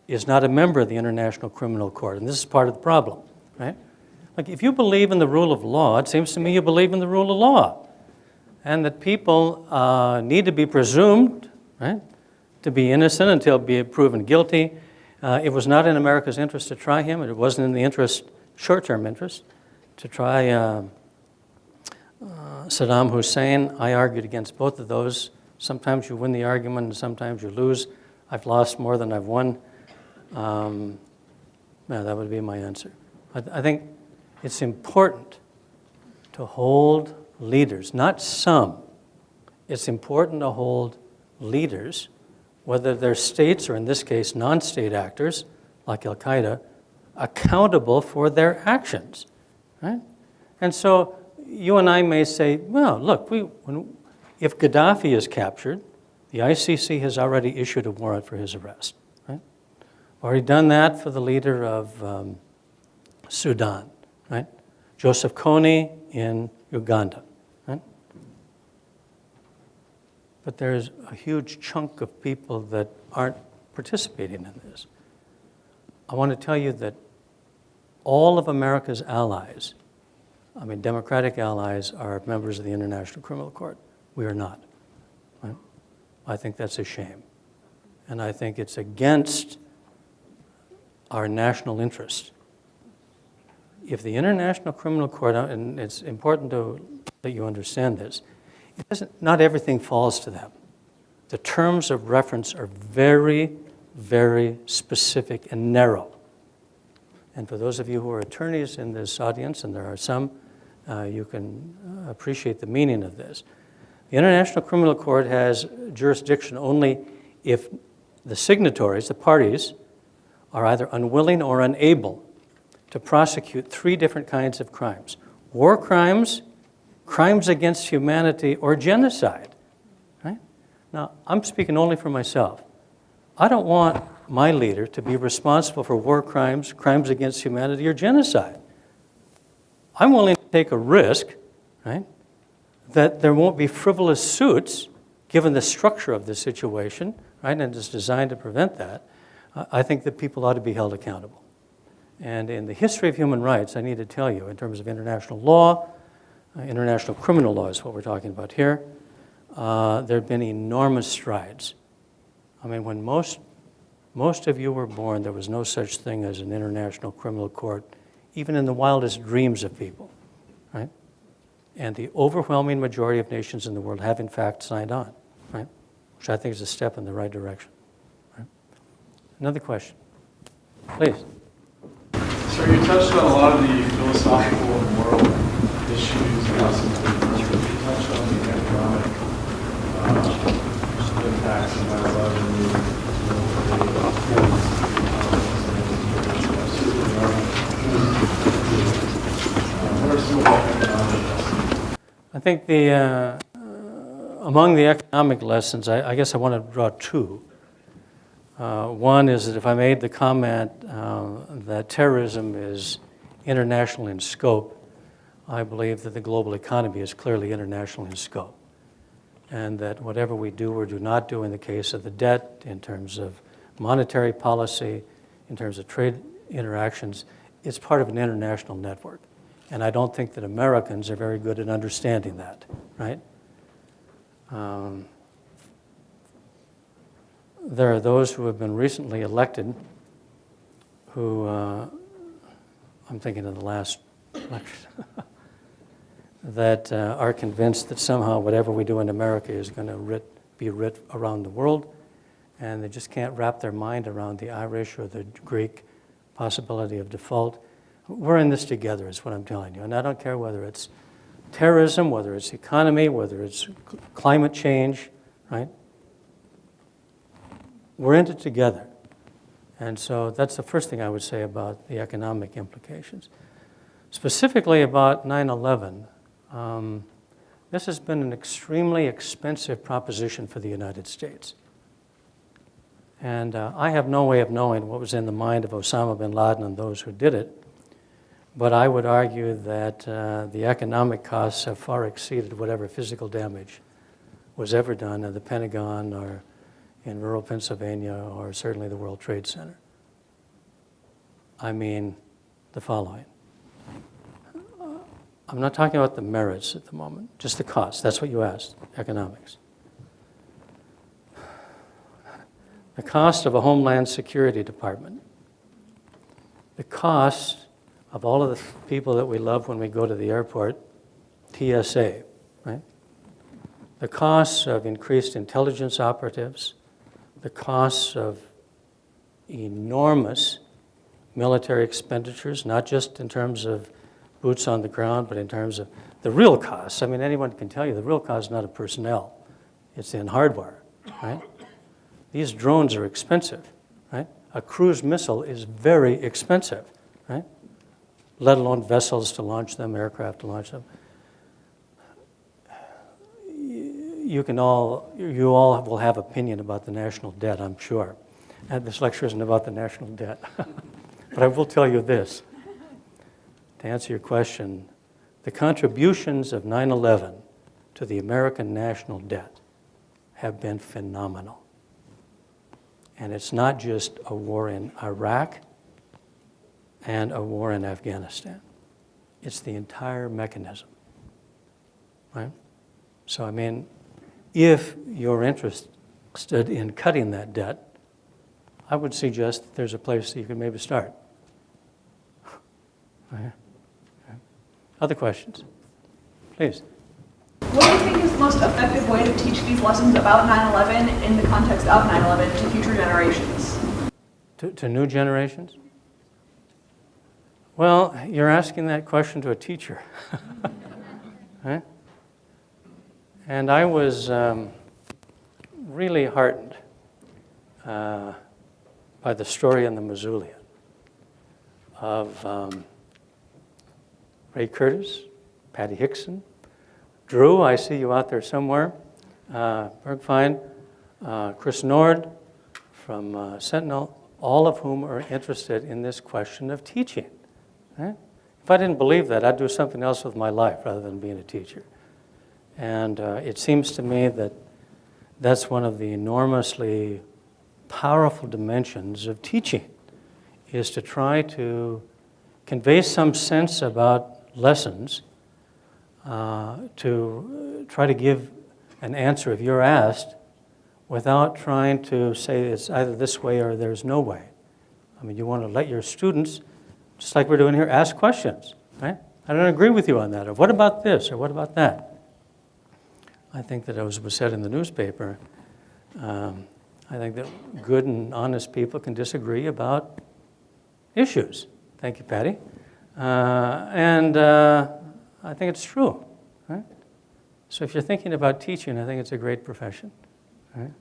is not a member of the International Criminal Court, and this is part of the problem, right? Like, if you believe in the rule of law, it seems to me you believe in the rule of law, and that people need to be presumed, right, to be innocent until be proven guilty. It was not in America's interest to try him. It wasn't in the interest, short-term interest, to try Saddam Hussein. I argued against both of those. Sometimes you win the argument and sometimes you lose. I've lost more than I've won. Yeah, that would be my answer. I think it's important to hold leaders, not some. It's important to hold leaders, whether they're states or in this case non-state actors like al-Qaeda, accountable for their actions, right? And so you and I may say, well, look, if Gaddafi is captured, the ICC has already issued a warrant for his arrest, right? Already done that for the leader of Sudan, right? Joseph Kony in Uganda, right? But there's a huge chunk of people that aren't participating in this. I want to tell you that all of America's allies, I mean democratic allies, are members of the International Criminal Court. We are not, right? I think that's a shame. And I think it's against our national interest. If the International Criminal Court, and it's important that you understand this, not everything falls to them. The terms of reference are very, very specific and narrow. And for those of you who are attorneys in this audience, and there are some, you can appreciate the meaning of this. The International Criminal Court has jurisdiction only if the signatories, the parties, are either unwilling or unable to prosecute three different kinds of crimes: war crimes, crimes against humanity, or genocide, right? Now, I'm speaking only for myself. I don't want my leader to be responsible for war crimes, crimes against humanity, or genocide. I'm willing to take a risk, right, that there won't be frivolous suits, given the structure of the situation, right, and it's designed to prevent that. I think that people ought to be held accountable. And in the history of human rights, I need to tell you, in terms of international law, international criminal law is what we're talking about here, there have been enormous strides. I mean, when most of you were born, there was no such thing as an international criminal court, even in the wildest dreams of people, right? And the overwhelming majority of nations in the world have, in fact, signed on, right? Which I think is a step in the right direction. Right? Another question, please.
So you touched on a lot of the philosophical and moral issues, possibly. You touched on the economic impacts of 9/11. What are some of the economic?
I think among the economic lessons, I guess I want to draw two. One is that if I made the comment that terrorism is international in scope, I believe that the global economy is clearly international in scope. And that whatever we do or do not do in the case of the debt, in terms of monetary policy, in terms of trade interactions, it's part of an international network. And I don't think that Americans are very good at understanding that, right? There are those who have been recently elected who, I'm thinking of the last election, that are convinced that somehow whatever we do in America is going to be writ around the world, and they just can't wrap their mind around the Irish or the Greek possibility of default. We're in this together, is what I'm telling you, and I don't care whether it's terrorism, whether it's economy, whether it's climate change, right? We're in it together. And so that's the first thing I would say about the economic implications. Specifically about 9/11, this has been an extremely expensive proposition for the United States. And I have no way of knowing what was in the mind of Osama bin Laden and those who did it, but I would argue that the economic costs have far exceeded whatever physical damage was ever done at the Pentagon or in rural Pennsylvania or certainly the World Trade Center. I mean the following. I'm not talking about the merits at the moment, just the costs. That's what you asked, economics. The cost of a Homeland Security Department. The cost of all of the people that we love when we go to the airport, TSA, right? The costs of increased intelligence operatives, the costs of enormous military expenditures, not just in terms of boots on the ground, but in terms of the real costs. I mean, anyone can tell you the real cost is not in personnel. It's in hardware, right? These drones are expensive, right? A cruise missile is very expensive, right? Let alone vessels to launch them, aircraft to launch them. You all will have opinion about the national debt, I'm sure. And this lecture isn't about the national debt. But I will tell you this. To answer your question, the contributions of 9/11 to the American national debt have been phenomenal. And it's not just a war in Iraq and a war in Afghanistan. It's the entire mechanism, right? So, I mean, if you're interested in cutting that debt, I would suggest that there's a place that you can maybe start. Okay. Other questions? Please.
What do you think is the most effective way to teach these lessons about 9/11 in the context of 9/11 to future generations?
To new generations? Well, you're asking that question to a teacher. Right? And I was really heartened by the story in the Missoulian of Ray Curtis, Patty Hickson, Drew, I see you out there somewhere, Bergfine, Chris Nord from Sentinel, all of whom are interested in this question of teaching. Right? If I didn't believe that, I'd do something else with my life rather than being a teacher. And it seems to me that that's one of the enormously powerful dimensions of teaching, is to try to convey some sense about lessons, to try to give an answer if you're asked without trying to say it's either this way or there's no way. I mean, you want to let your students, just like we're doing here, ask questions, right? I don't agree with you on that, or what about this, or what about that? I think that, as was said in the newspaper, I think that good and honest people can disagree about issues. Thank you, Patty. And I think it's true, right? So if you're thinking about teaching, I think it's a great profession, right?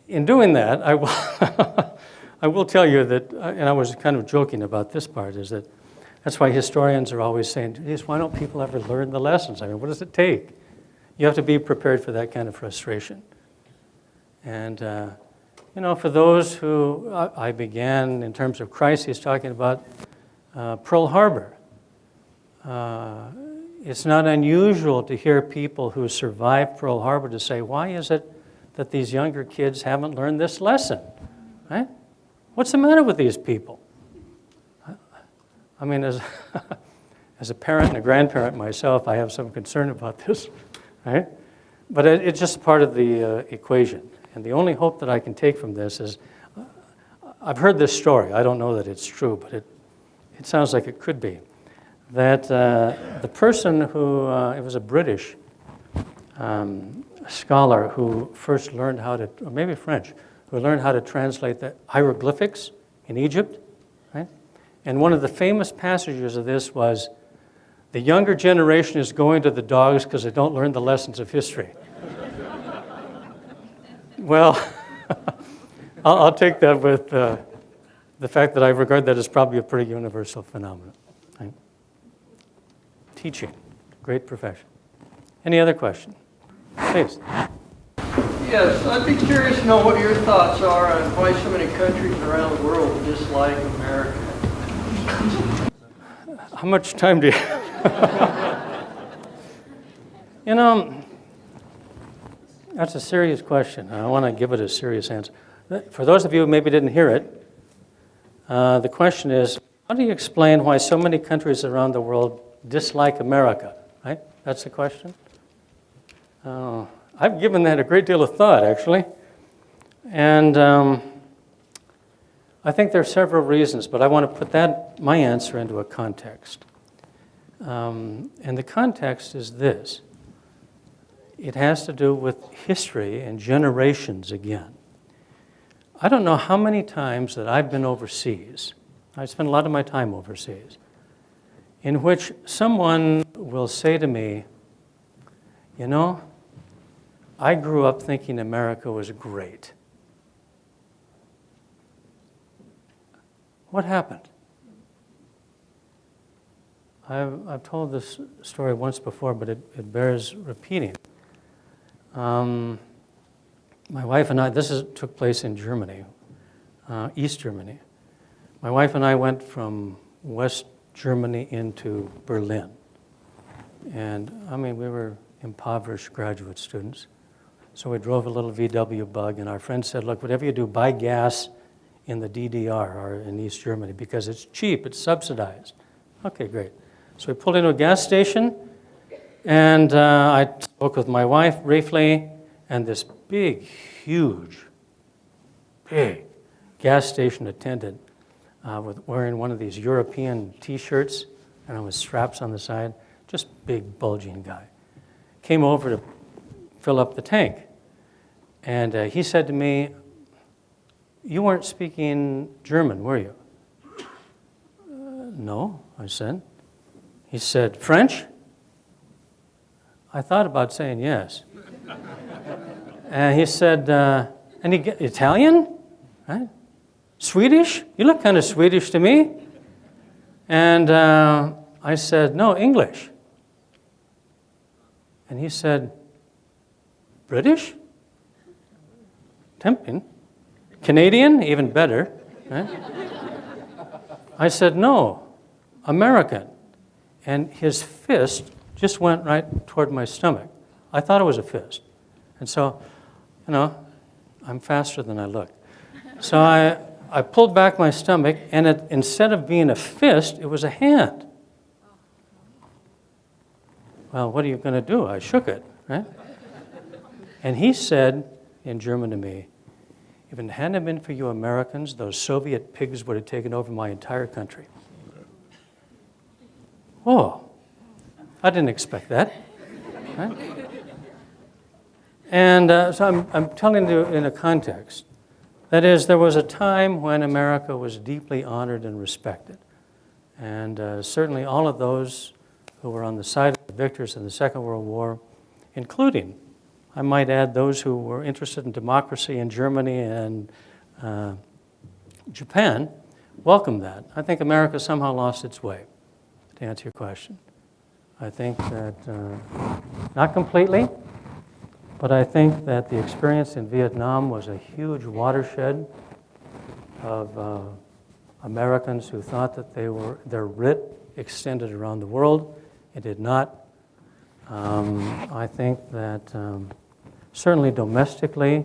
In doing that, I will, I will tell you that, and I was kind of joking about this part, is that that's why historians are always saying, geez, why don't people ever learn the lessons? I mean, what does it take? You have to be prepared for that kind of frustration. And, for those who, I began in terms of crises talking about Pearl Harbor. It's not unusual to hear people who survived Pearl Harbor to say, why is it that these younger kids haven't learned this lesson? Right? What's the matter with these people? I mean, as a parent and a grandparent myself, I have some concern about this, right? But it's just part of the equation. And the only hope that I can take from this is, I've heard this story. I don't know that it's true, but it sounds like it could be. That the person who, it was a British scholar who first learned how to, or maybe French, who learned how to translate the hieroglyphics in Egypt, right? And one of the famous passages of this was, the younger generation is going to the dogs because they don't learn the lessons of history. Well, I'll take that with the fact that I regard that as probably a pretty universal phenomenon. Right? Teaching, great profession. Any other question? Please.
Yes, I'd be curious to know what your thoughts are on why so many countries around the world dislike America.
How much time do you have? That's a serious question. I want to give it a serious answer. For those of you who maybe didn't hear it, the question is, how do you explain why so many countries around the world dislike America? Right? That's the question. I've given that a great deal of thought, actually. And I think there are several reasons, but I want to put my answer into a context. And the context is this. It has to do with history and generations again. I don't know how many times that I've been overseas. I spend a lot of my time overseas, in which someone will say to me, I grew up thinking America was great. What happened? I've told this story once before, but it bears repeating. My wife and I, took place in Germany, East Germany. My wife and I went from West Germany into Berlin. And we were impoverished graduate students. So we drove a little VW Bug, and our friend said, look, whatever you do, buy gas in the DDR or in East Germany because it's cheap, it's subsidized. Okay, great. So we pulled into a gas station, and I spoke with my wife briefly, and this big gas station attendant wearing one of these European T-shirts, and with straps on the side, just big, bulging guy, came over to fill up the tank. And he said to me, you weren't speaking German, were you? No, I said. He said, French? I thought about saying yes. And he said, Italian? Right? Swedish? You look kind of Swedish to me. And I said, no, English. And he said, British? Tempting. Canadian? Even better. Right? I said, no, American. And his fist just went right toward my stomach. I thought it was a fist. And so, I'm faster than I look. So I pulled back my stomach, and instead of being a fist, it was a hand. Well, what are you going to do? I shook it, right? And he said in German to me, if it hadn't been for you Americans, those Soviet pigs would have taken over my entire country. Oh, I didn't expect that. Right? And so I'm telling you in a context. That is, there was a time when America was deeply honored and respected. And certainly all of those who were on the side of the victors in the Second World War, including, I might add, those who were interested in democracy in Germany and Japan, welcomed that. I think America somehow lost its way, to answer your question. I think that, not completely, But I think that the experience in Vietnam was a huge watershed of Americans who thought that their writ extended around the world. It did not. I think that certainly domestically,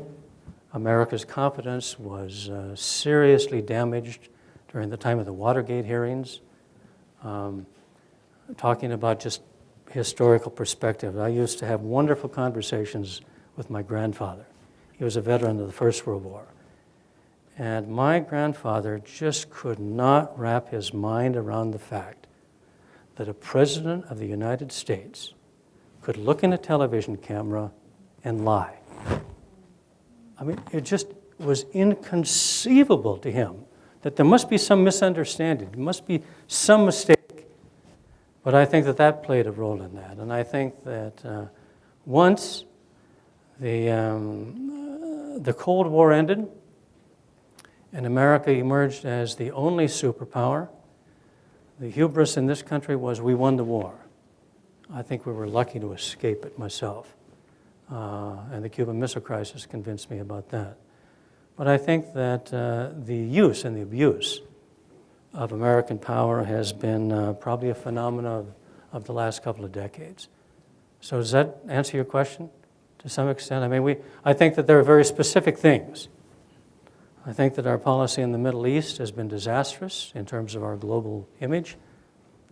America's confidence was seriously damaged during the time of the Watergate hearings. Talking about just historical perspective, I used to have wonderful conversations with my grandfather. He was a veteran of the First World War. And my grandfather just could not wrap his mind around the fact that a president of the United States could look in a television camera and lie. I mean, it just was inconceivable to him that there must be some misunderstanding, there must be some mistake. But I think that that played a role in that. And I think that once the Cold War ended and America emerged as the only superpower, the hubris in this country was we won the war. I think we were lucky to escape it myself. And the Cuban Missile Crisis convinced me about that. But I think that the use and the abuse of American power has been probably a phenomenon of the last couple of decades. So does that answer your question to some extent? I mean, I think that there are very specific things. I think that our policy in the Middle East has been disastrous in terms of our global image.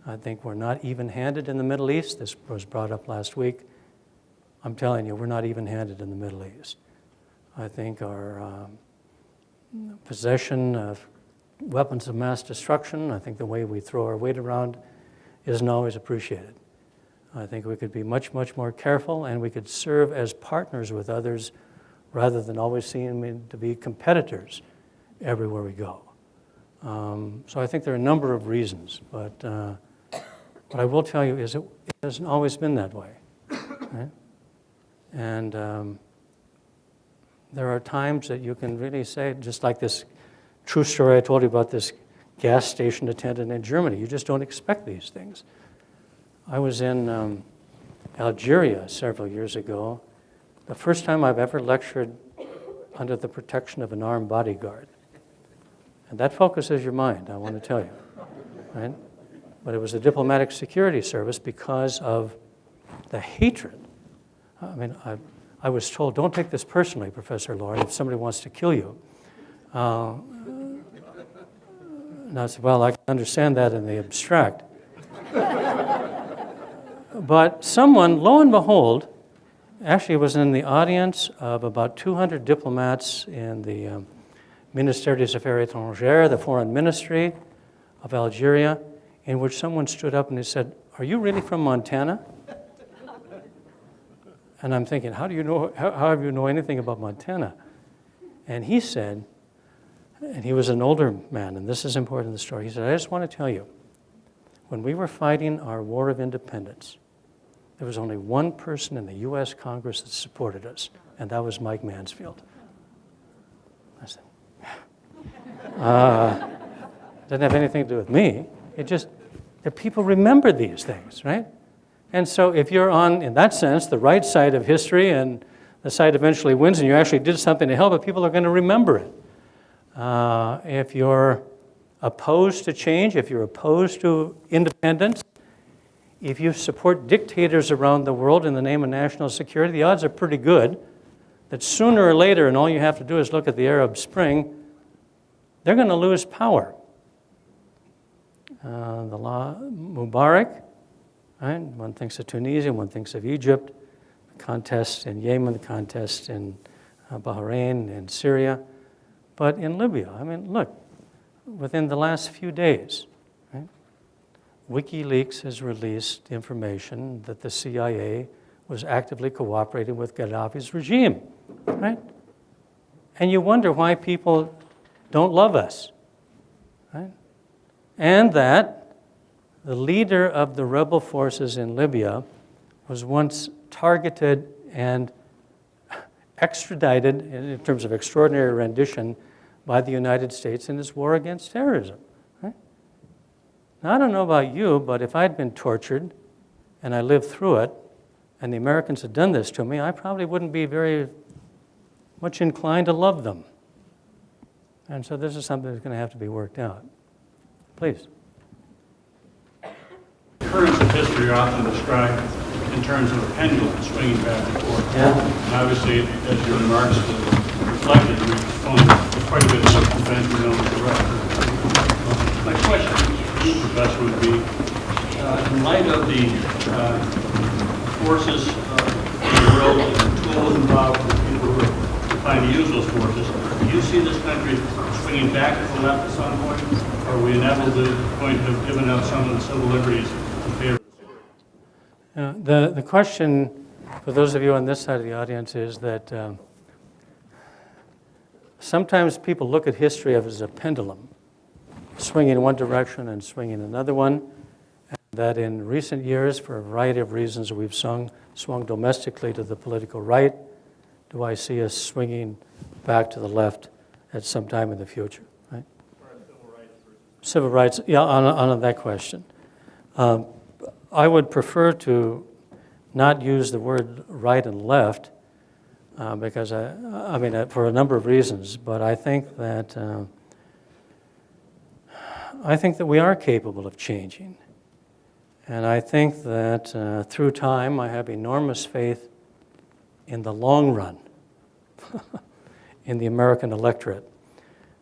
I think we're not even-handed in the Middle East. This was brought up last week. I'm telling you, we're not even-handed in the Middle East. I think our possession of weapons of mass destruction, I think the way we throw our weight around isn't always appreciated. I think we could be much, much more careful, and we could serve as partners with others rather than always seeming to be competitors everywhere we go. So I think there are a number of reasons, but what I will tell you is it hasn't always been that way. Right? And there are times that you can really say, just like this true story I told you about this gas station attendant in Germany, you just don't expect these things. I was in Algeria several years ago, the first time I've ever lectured under the protection of an armed bodyguard. And that focuses your mind, I want to tell you. Right? But it was a diplomatic security service because of the hatred. I mean, I was told, don't take this personally, Professor Lauren, if somebody wants to kill you. And I said, well, I can understand that in the abstract. But someone, lo and behold, actually was in the audience of about 200 diplomats in the Ministère des Affaires étrangères, the foreign ministry of Algeria, in which someone stood up and he said, are you really from Montana? And I'm thinking, how have you know anything about Montana? And he said, and he was an older man, and this is important in the story, he said, I just want to tell you, when we were fighting our War of Independence, there was only one person in the U.S. Congress that supported us, and that was Mike Mansfield. I said, doesn't have anything to do with me. It just, that people remember these things, right? And so if you're on, in that sense, the right side of history and the side eventually wins and you actually did something to help it, people are going to remember it. If you're opposed to change, if you're opposed to independence, if you support dictators around the world in the name of national security, the odds are pretty good that sooner or later, and all you have to do is look at the Arab Spring, they're going to lose power. The law Mubarak, right? One thinks of Tunisia, one thinks of Egypt, the contest in Yemen, the contest in Bahrain and Syria. But in Libya, I mean, look, within the last few days, right, WikiLeaks has released information that the CIA was actively cooperating with Gaddafi's regime, right? And you wonder why people don't love us, right? And that the leader of the rebel forces in Libya was once targeted and extradited in terms of extraordinary rendition by the United States in its war against terrorism. Right? Now, I don't know about you, but if I'd been tortured and I lived through it and the Americans had done this to me, I probably wouldn't be very much inclined to love them. And so this is something that's going to have to be worked out. Please.
Currents of history are often described in terms of a pendulum swinging back and forth.
Yeah.
And obviously, as your remarks reflected, we've gone quite a bit of circumvention known as the right. My question to you, Professor, would be, in light of the forces in the world, the tools involved, the people who are trying to use those forces, do you see this country swinging back to the left at some point? Or are we inevitably going to have given up some of the civil liberties in favor of
The question for those of you on this side of the audience is that sometimes people look at history as a pendulum, swinging in one direction and swinging in another one, and that in recent years, for a variety of reasons, we've swung domestically to the political right. Do I see us swinging back to the left at some time in the future? Right? Civil rights, yeah, on that question. I would prefer to not use the word right and left because I mean, for a number of reasons, but I think that we are capable of changing. And I think that through time, I have enormous faith in the long run in the American electorate.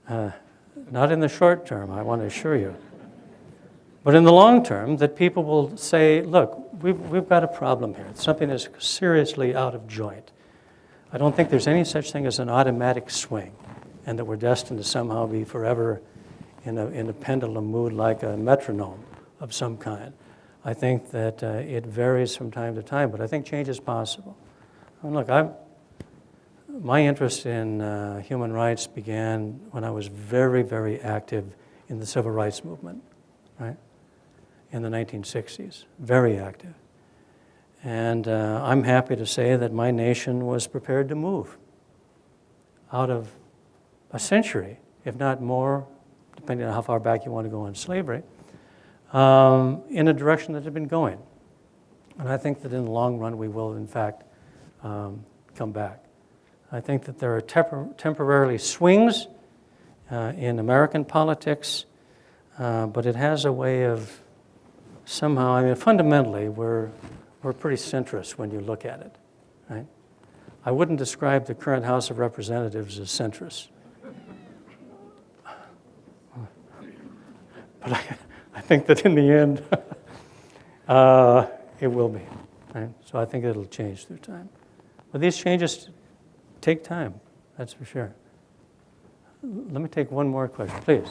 Not in the short term, I want to assure you. But in the long term, that people will say, look, we've got a problem here. Something is seriously out of joint. I don't think there's any such thing as an automatic swing, and that we're destined to somehow be forever in a pendulum mood like a metronome of some kind. I think that it varies from time to time, but I think change is possible. And look, my interest in human rights began when I was very, very active in the civil rights movement, right? In the 1960s, very active. And I'm happy to say that my nation was prepared to move out of a century, if not more, depending on how far back you want to go on slavery, in a direction that had been going. And I think that in the long run, we will, in fact, come back. I think that there are temporarily swings in American politics, but it has a way of somehow, I mean, fundamentally, we're pretty centrist when you look at it, right? I wouldn't describe the current House of Representatives as centrist. But I think that in the end, it will be, right? So I think it'll change through time. But these changes take time, that's for sure. Let me take one more question, please.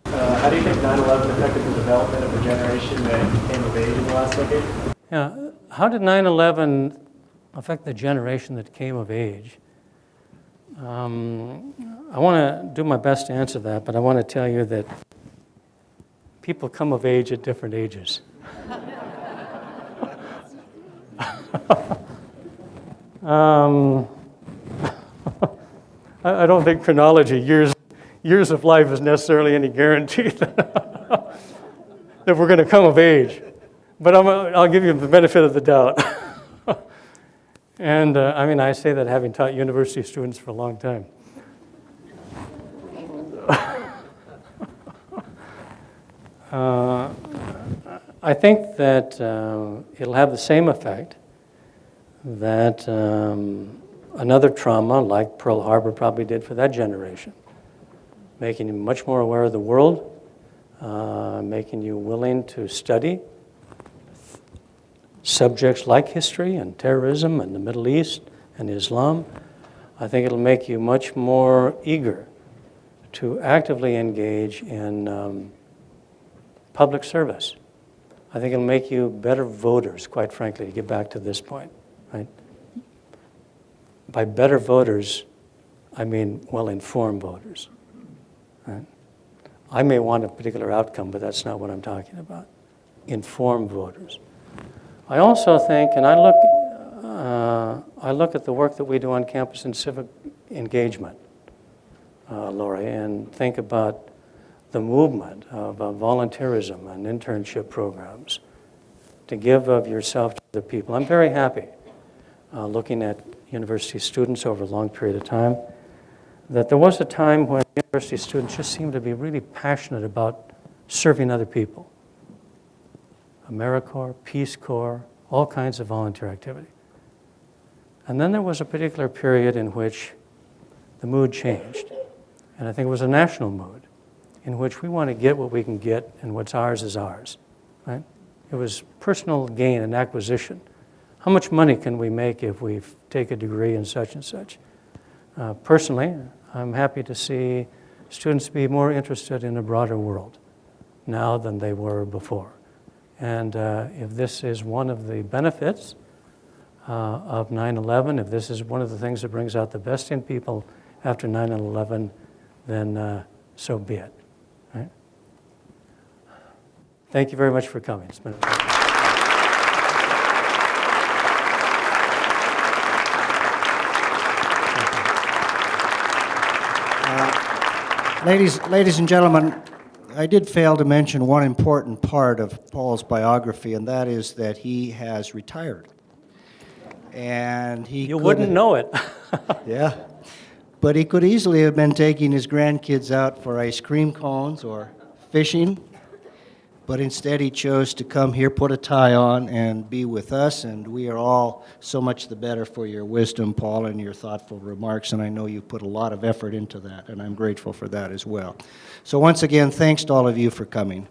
How do you think 9/11 affected the development of the generation that came of age in the last decade?
Yeah, how did 9/11 affect the generation that came of age? I want to do my best to answer that, but I want to tell you that people come of age at different ages. I don't think chronology, years of life is necessarily any guarantee that we're going to come of age. But I'll give you the benefit of the doubt. And I mean, I say that having taught university students for a long time. I think that it'll have the same effect that another trauma like Pearl Harbor probably did for that generation, making you much more aware of the world, making you willing to study subjects like history and terrorism and the Middle East and Islam. I think it'll make you much more eager to actively engage in public service. I think it'll make you better voters, quite frankly, to get back to this point, right? By better voters, I mean well-informed voters, right? I may want a particular outcome, but that's not what I'm talking about. Informed voters. I also think, and I look at the work that we do on campus in civic engagement, Lori, and think about the movement of volunteerism and internship programs to give of yourself to other people. I'm very happy, looking at university students over a long period of time, that there was a time when university students just seemed to be really passionate about serving other people. AmeriCorps, Peace Corps, all kinds of volunteer activity. And then there was a particular period in which the mood changed. And I think it was a national mood in which we want to get what we can get, and what's ours is ours, right? It was personal gain and acquisition. How much money can we make if we take a degree in such and such? Personally, I'm happy to see students be more interested in a broader world now than they were before. And if this is one of the benefits of 9/11, if this is one of the things that brings out the best in people after 9/11, then so be it. Right? Thank you very much for coming. It's been a pleasure.
Ladies and gentlemen, I did fail to mention one important part of Paul's biography, and that is that he has retired. And he
You wouldn't know it.
Yeah. But he could easily have been taking his grandkids out for ice cream cones or fishing. But instead he chose to come here, put a tie on, and be with us. And we are all so much the better for your wisdom, Paul, and your thoughtful remarks. And I know you put a lot of effort into that, and I'm grateful for that as well. So once again, thanks to all of you for coming.